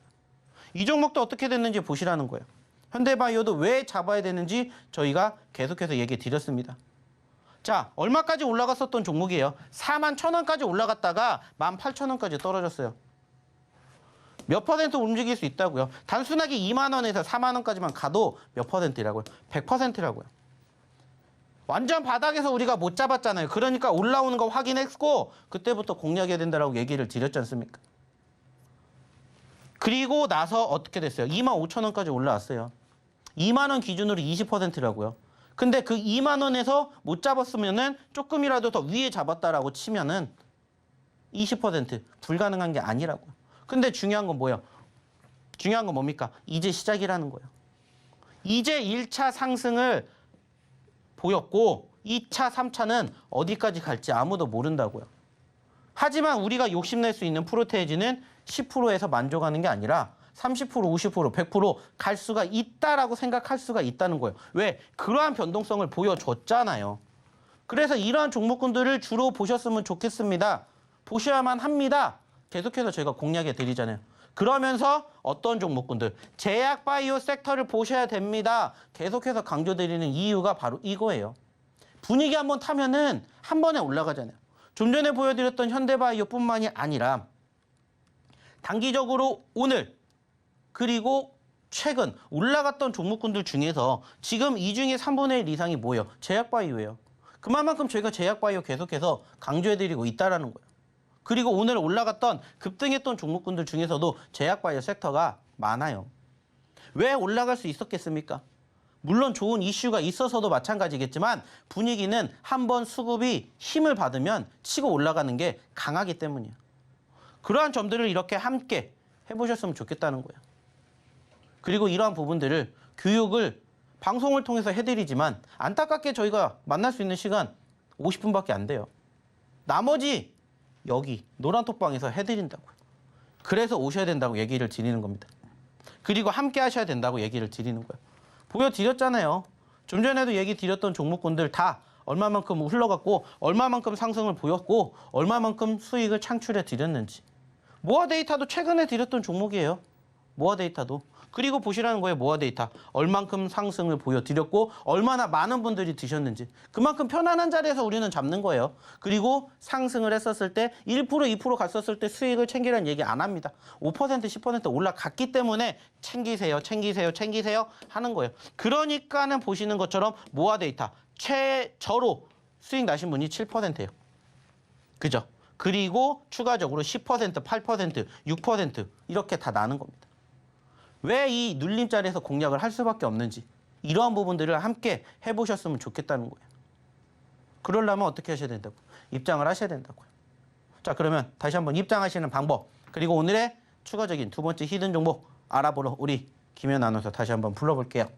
이 종목도 어떻게 됐는지 보시라는 거예요. 현대바이오도 왜 잡아야 되는지 저희가 계속해서 얘기 드렸습니다. 자, 얼마까지 올라갔었던 종목이에요? 41,000원까지 올라갔다가 18,000원까지 떨어졌어요. 몇 퍼센트 움직일 수 있다고요? 단순하게 2만 원에서 4만 원까지만 가도 몇 %라고요? 100%라고요. 완전 바닥에서 우리가 못 잡았잖아요. 그러니까 올라오는 거 확인했고 그때부터 공략해야 된다라고 얘기를 드렸지 않습니까? 그리고 나서 어떻게 됐어요? 25,000원까지 올라왔어요. 2만 원 기준으로 20%라고요. 근데 그 2만 원에서 못 잡았으면은 조금이라도 더 위에 잡았다라고 치면은 20% 불가능한 게 아니라고요. 근데 중요한 건 뭐예요? 중요한 건 뭡니까? 이제 시작이라는 거예요. 이제 1차 상승을 보였고 2차, 3차는 어디까지 갈지 아무도 모른다고요. 하지만 우리가 욕심낼 수 있는 프로테이지는 10%에서 만족하는 게 아니라 30%, 50%, 100% 갈 수가 있다라고 생각할 수가 있다는 거예요. 왜? 그러한 변동성을 보여줬잖아요. 그래서 이러한 종목군들을 주로 보셨으면 좋겠습니다. 보셔야만 합니다. 계속해서 저희가 공략해 드리잖아요. 그러면서 어떤 종목군들, 제약 바이오 섹터를 보셔야 됩니다. 계속해서 강조드리는 이유가 바로 이거예요. 분위기 한번 타면은 한 번에 올라가잖아요. 좀 전에 보여드렸던 현대바이오뿐만이 아니라 단기적으로 오늘 그리고 최근 올라갔던 종목군들 중에서 지금 이 중에 3분의 1 이상이 뭐예요? 제약바이오예요. 그만큼 저희가 제약바이오 계속해서 강조해드리고 있다는 거예요. 그리고 오늘 올라갔던 급등했던 종목군들 중에서도 제약바이오 섹터가 많아요. 왜 올라갈 수 있었겠습니까? 물론 좋은 이슈가 있어서도 마찬가지겠지만 분위기는 한번 수급이 힘을 받으면 치고 올라가는 게 강하기 때문이에요. 그러한 점들을 이렇게 함께 해보셨으면 좋겠다는 거예요. 그리고 이러한 부분들을 교육을 방송을 통해서 해드리지만 안타깝게 저희가 만날 수 있는 시간 50분밖에 안 돼요. 나머지 여기 노란톡방에서 해드린다고요. 그래서 오셔야 된다고 얘기를 드리는 겁니다. 그리고 함께 하셔야 된다고 얘기를 드리는 거예요. 보여드렸잖아요. 좀 전에도 얘기 드렸던 종목군들 다 얼마만큼 흘러갔고 얼마만큼 상승을 보였고 얼마만큼 수익을 창출해 드렸는지. 모아 데이터도 최근에 드렸던 종목이에요. 모아 데이터도. 그리고 보시라는 거예요. 모아 데이터. 얼만큼 상승을 보여드렸고 얼마나 많은 분들이 드셨는지. 그만큼 편안한 자리에서 우리는 잡는 거예요. 그리고 상승을 했었을 때 1%, 2% 갔었을 때 수익을 챙기라는 얘기 안 합니다. 5%, 10% 올라갔기 때문에 챙기세요, 챙기세요, 챙기세요 하는 거예요. 그러니까는 보시는 것처럼 모아 데이터 최저로 수익 나신 분이 7%예요. 그죠? 그리고 추가적으로 10%, 8%, 6% 이렇게 다 나는 겁니다. 왜 이 눌림자리에서 공략을 할 수밖에 없는지 이러한 부분들을 함께 해보셨으면 좋겠다는 거예요. 그러려면 어떻게 하셔야 된다고? 입장을 하셔야 된다고요. 자, 그러면 다시 한번 입장하시는 방법 그리고 오늘의 추가적인 두 번째 히든 종목 알아보러 우리 김현 아나운서 다시 한번 불러볼게요.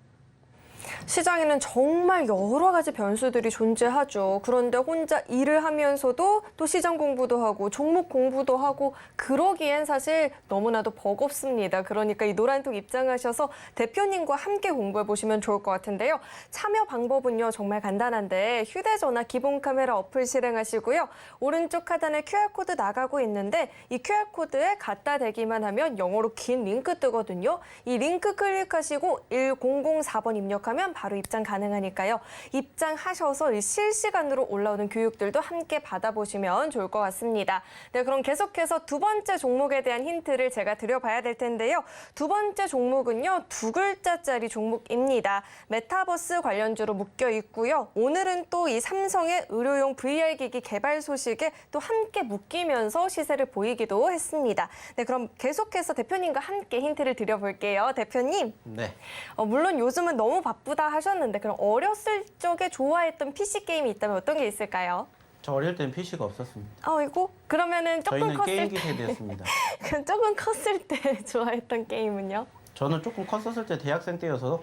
시장에는 정말 여러 가지 변수들이 존재하죠. 그런데 혼자 일을 하면서도 또 시장 공부도 하고 종목 공부도 하고 그러기엔 사실 너무나도 버겁습니다. 그러니까 이 노란톡 입장하셔서 대표님과 함께 공부해 보시면 좋을 것 같은데요. 참여 방법은요 정말 간단한데 휴대전화 기본 카메라 어플 실행하시고요. 오른쪽 하단에 QR코드 나가고 있는데 이 QR코드에 갖다 대기만 하면 영어로 긴 링크 뜨거든요. 이 링크 클릭하시고 1004번 입력하면 바로 입장 가능하니까요. 입장하셔서 실시간으로 올라오는 교육들도 함께 받아보시면 좋을 것 같습니다. 네, 그럼 계속해서 두 번째 종목에 대한 힌트를 제가 드려봐야 될 텐데요. 두 번째 종목은요. 두 글자짜리 종목입니다. 메타버스 관련주로 묶여 있고요. 오늘은 또 이 삼성의 의료용 VR 기기 개발 소식에 또 함께 묶이면서 시세를 보이기도 했습니다. 네, 그럼 계속해서 대표님과 함께 힌트를 드려볼게요. 대표님. 네. 물론 요즘은 너무 바쁘다 하셨는데 그럼 어렸을 적에 좋아했던 PC 게임이 있다면 어떤 게 있을까요? 저 어릴 땐 PC가 없었습니다. 아이고 그러면은 조금 저희는 컸을 게임기 때 세대였습니다. 그럼 조금 컸을 때 좋아했던 게임은요? 저는 조금 컸었을 때 대학생 때여서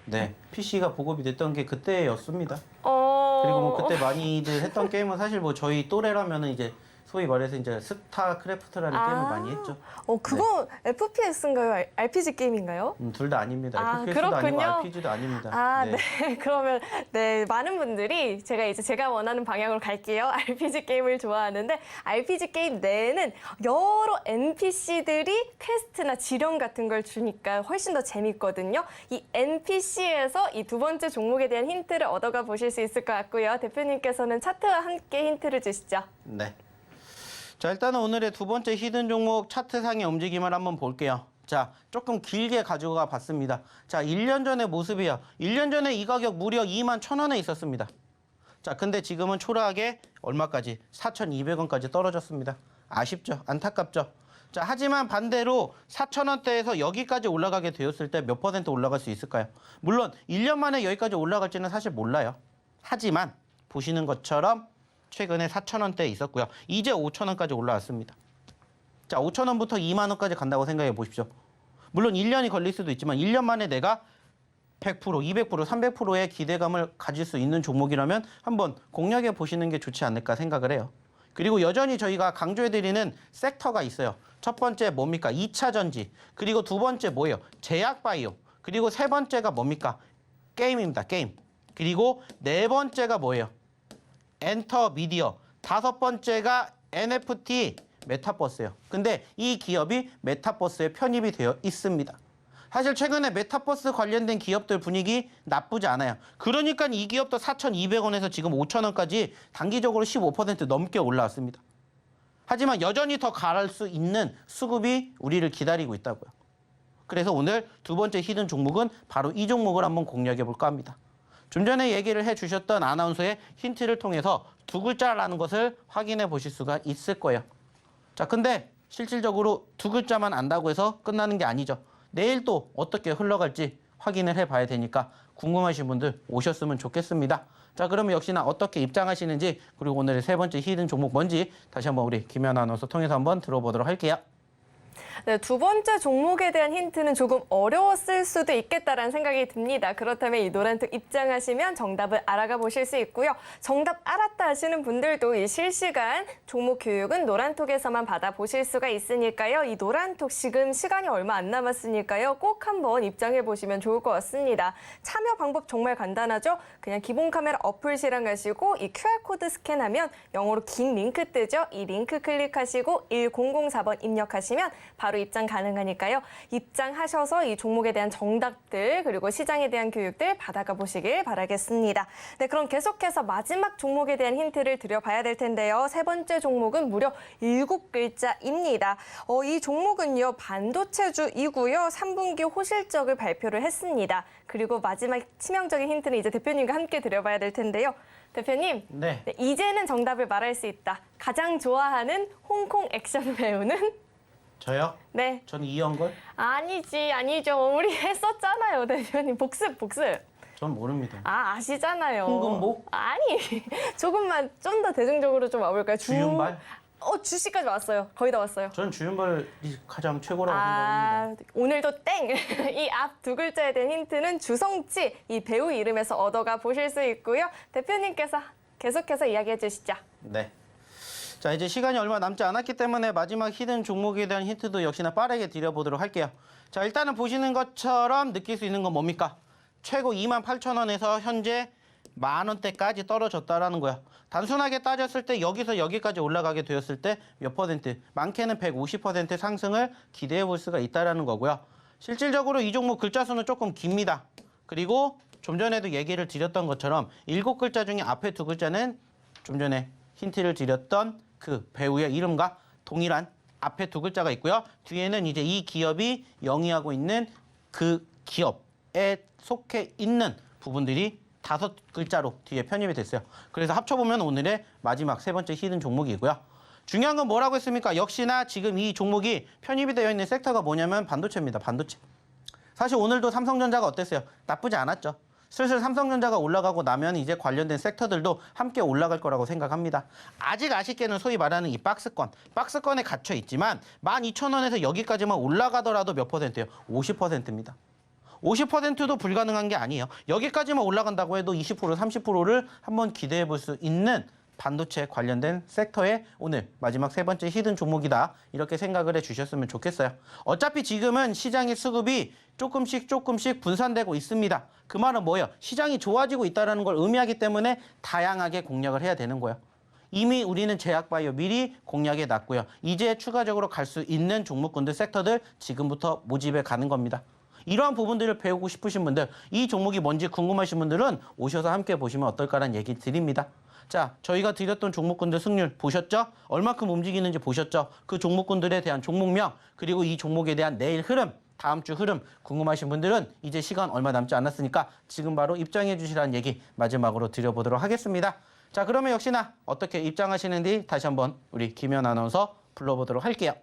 네 PC가 보급이 됐던 게 그때였습니다. 그리고 뭐 그때 많이들 했던 게임은 사실 뭐 저희 또래라면은 이제 소위 말해서 이제 스타크래프트라는 게임을 많이 했죠. 그거 FPS인가요? RPG 게임인가요? 둘 다 아닙니다. 아, FPS도 아니고 그렇군요. RPG도 아닙니다. 아, 네. 네. 그러면 네, 많은 분들이 제가 원하는 방향으로 갈게요. RPG 게임을 좋아하는데 RPG 게임 내에는 여러 NPC들이 퀘스트나 지령 같은 걸 주니까 훨씬 더 재밌거든요. 이 NPC에서 이 두 번째 종목에 대한 힌트를 얻어가 보실 수 있을 것 같고요. 대표님께서는 차트와 함께 힌트를 주시죠. 네. 자, 일단은 오늘의 두 번째 히든 종목 차트상의 움직임을 한번 볼게요. 자, 조금 길게 가지고 봤습니다. 자, 1년 전의 모습이요. 1년 전에 이 가격 무려 21,000원에 있었습니다. 자, 근데 지금은 초라하게 얼마까지? 4,200원까지 떨어졌습니다. 아쉽죠? 안타깝죠? 자, 하지만 반대로 4,000원대에서 여기까지 올라가게 되었을 때 몇 퍼센트 올라갈 수 있을까요? 물론 1년 만에 여기까지 올라갈지는 사실 몰라요. 하지만 보시는 것처럼 최근에 4,000원대에 있었고요. 이제 5,000원까지 올라왔습니다. 자, 5,000원부터 2만 원까지 간다고 생각해 보십시오. 물론 1년이 걸릴 수도 있지만 1년 만에 내가 100%, 200%, 300%의 기대감을 가질 수 있는 종목이라면 한번 공략해 보시는 게 좋지 않을까 생각을 해요. 그리고 여전히 저희가 강조해드리는 섹터가 있어요. 첫 번째 뭡니까? 2차 전지. 그리고 두 번째 뭐예요? 제약 바이오. 그리고 세 번째가 뭡니까? 게임입니다. 게임. 그리고 네 번째가 뭐예요? 엔터 미디어. 다섯 번째가 NFT 메타버스예요. 근데 이 기업이 메타버스에 편입이 되어 있습니다. 사실 최근에 메타버스 관련된 기업들 분위기 나쁘지 않아요. 그러니까 이 기업도 4,200원에서 지금 5,000원까지 단기적으로 15% 넘게 올라왔습니다. 하지만 여전히 더 가랄 수 있는 수급이 우리를 기다리고 있다고요. 그래서 오늘 두 번째 히든 종목은 바로 이 종목을 한번 공략해 볼까 합니다. 좀 전에 얘기를 해주셨던 아나운서의 힌트를 통해서 두 글자라는 것을 확인해 보실 수가 있을 거예요. 자, 근데 실질적으로 두 글자만 안다고 해서 끝나는 게 아니죠. 내일 또 어떻게 흘러갈지 확인을 해봐야 되니까 궁금하신 분들 오셨으면 좋겠습니다. 자, 그러면 역시나 어떻게 입장하시는지 그리고 오늘의 세 번째 히든 종목 뭔지 다시 한번 우리 김연 아나운서 통해서 한번 들어보도록 할게요. 네, 두 번째 종목에 대한 힌트는 조금 어려웠을 수도 있겠다라는 생각이 듭니다. 그렇다면 이 노란톡 입장하시면 정답을 알아가 보실 수 있고요. 정답 알았다 하시는 분들도 이 실시간 종목 교육은 노란톡에서만 받아보실 수가 있으니까요. 이 노란톡 지금 시간이 얼마 안 남았으니까요. 꼭 한번 입장해 보시면 좋을 것 같습니다. 참여 방법 정말 간단하죠? 그냥 기본 카메라 어플 실행하시고 이 QR코드 스캔하면 영어로 긴 링크 뜨죠? 이 링크 클릭하시고 1004번 입력하시면 바로 입장 가능하니까요. 입장하셔서 이 종목에 대한 정답들 그리고 시장에 대한 교육들 받아가 보시길 바라겠습니다. 네, 그럼 계속해서 마지막 종목에 대한 힌트를 드려봐야 될 텐데요. 세 번째 종목은 무려 7글자입니다. 이 종목은요. 반도체주이고요. 3분기 호실적을 발표를 했습니다. 그리고 마지막 치명적인 힌트는 이제 대표님과 함께 드려봐야 될 텐데요. 대표님, 네. 네, 이제는 정답을 말할 수 있다. 가장 좋아하는 홍콩 액션 배우는? 저요? 네. 저는 이연걸? 아니죠. 우리 했었잖아요, 대표님. 복습. 전 모릅니다. 아시잖아요. 홍금복? 아니, 조금만 좀 더 대중적으로 좀 와볼까요? 주윤발? 주씨까지 왔어요. 거의 다 왔어요. 전 주윤발이 가장 최고라고 생각합니다. 오늘도 땡! 이 앞 두 글자에 대한 힌트는 주성치, 이 배우 이름에서 얻어가 보실 수 있고요. 대표님께서 계속해서 이야기해 주시죠. 네. 자, 이제 시간이 얼마 남지 않았기 때문에 마지막 히든 종목에 대한 힌트도 역시나 빠르게 드려보도록 할게요. 자, 일단은 보시는 것처럼 느낄 수 있는 건 뭡니까? 최고 28,000원에서 현재 10,000원대까지 떨어졌다라는 거야. 단순하게 따졌을 때 여기서 여기까지 올라가게 되었을 때 몇 퍼센트? 많게는 150% 상승을 기대해 볼 수가 있다라는 거고요. 실질적으로 이 종목 글자 수는 조금 깁니다. 그리고 좀 전에도 얘기를 드렸던 것처럼 7글자 중에 앞에 두 글자는 좀 전에 힌트를 드렸던 그 배우의 이름과 동일한 앞에 두 글자가 있고요. 뒤에는 이제 이 기업이 영위하고 있는 그 기업에 속해 있는 부분들이 5글자로 뒤에 편입이 됐어요. 그래서 합쳐보면 오늘의 마지막 세 번째 히든 종목이고요. 중요한 건 뭐라고 했습니까? 역시나 지금 이 종목이 편입이 되어 있는 섹터가 뭐냐면 반도체입니다. 반도체. 사실 오늘도 삼성전자가 어땠어요? 나쁘지 않았죠. 슬슬 삼성전자가 올라가고 나면 이제 관련된 섹터들도 함께 올라갈 거라고 생각합니다. 아직 아쉽게는 소위 말하는 이 박스권에 갇혀 있지만 12,000원에서 여기까지만 올라가더라도 몇 퍼센트예요? 50%입니다. 50%도 불가능한 게 아니에요. 여기까지만 올라간다고 해도 20%, 30%를 한번 기대해 볼 수 있는 반도체 관련된 섹터의 오늘 마지막 세 번째 히든 종목이다. 이렇게 생각을 해주셨으면 좋겠어요. 어차피 지금은 시장의 수급이 조금씩 분산되고 있습니다. 그 말은 뭐예요? 시장이 좋아지고 있다는 걸 의미하기 때문에 다양하게 공략을 해야 되는 거예요. 이미 우리는 제약바이오 미리 공략해 놨고요. 이제 추가적으로 갈 수 있는 종목군들, 섹터들 지금부터 모집해 가는 겁니다. 이러한 부분들을 배우고 싶으신 분들, 이 종목이 뭔지 궁금하신 분들은 오셔서 함께 보시면 어떨까라는 얘기 드립니다. 자, 저희가 드렸던 종목군들 승률 보셨죠? 얼마큼 움직이는지 보셨죠? 그 종목군들에 대한 종목명, 그리고 이 종목에 대한 내일 흐름, 다음 주 흐름 궁금하신 분들은 이제 시간 얼마 남지 않았으니까 지금 바로 입장해 주시라는 얘기 마지막으로 드려보도록 하겠습니다. 자, 그러면 역시나 어떻게 입장하시는지 다시 한번 우리 김연 아나운서 불러보도록 할게요.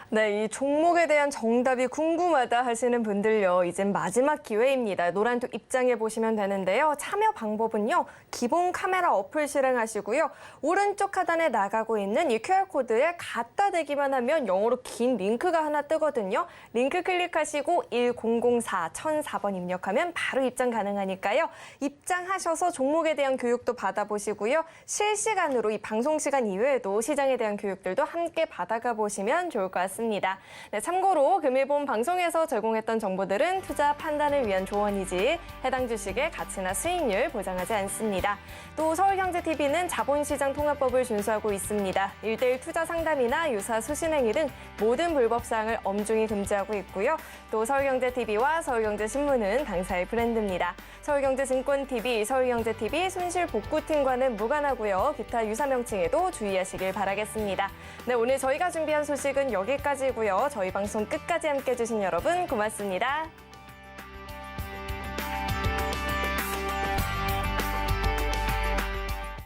네, 이 종목에 대한 정답이 궁금하다 하시는 분들요. 이젠 마지막 기회입니다. 노란톡 입장해 보시면 되는데요. 참여 방법은요. 기본 카메라 어플 실행하시고요. 오른쪽 하단에 나가고 있는 이 QR코드에 갖다 대기만 하면 영어로 긴 링크가 하나 뜨거든요. 링크 클릭하시고 1004-1004번 입력하면 바로 입장 가능하니까요. 입장하셔서 종목에 대한 교육도 받아보시고요. 실시간으로 이 방송 시간 이외에도 시장에 대한 교육들도 함께 받아가 보시면 좋을 것 같습니다. 알려드렸습니다. 네, 참고로 금일본 방송에서 제공했던 정보들은 투자 판단을 위한 조언이지 해당 주식의 가치나 수익률 보장하지 않습니다. 또 서울경제TV는 자본시장 통합법을 준수하고 있습니다. 1:1 투자 상담이나 유사 수신행위 등 모든 불법 사항을 엄중히 금지하고 있고요. 또 서울경제TV와 서울경제신문은 당사의 브랜드입니다. 서울경제증권TV, 서울경제TV 손실복구팀과는 무관하고요. 기타 유사 명칭에도 주의하시길 바라겠습니다. 네, 오늘 저희가 준비한 소식은 여기까지고요. 저희 방송 끝까지 함께해 주신 여러분 고맙습니다.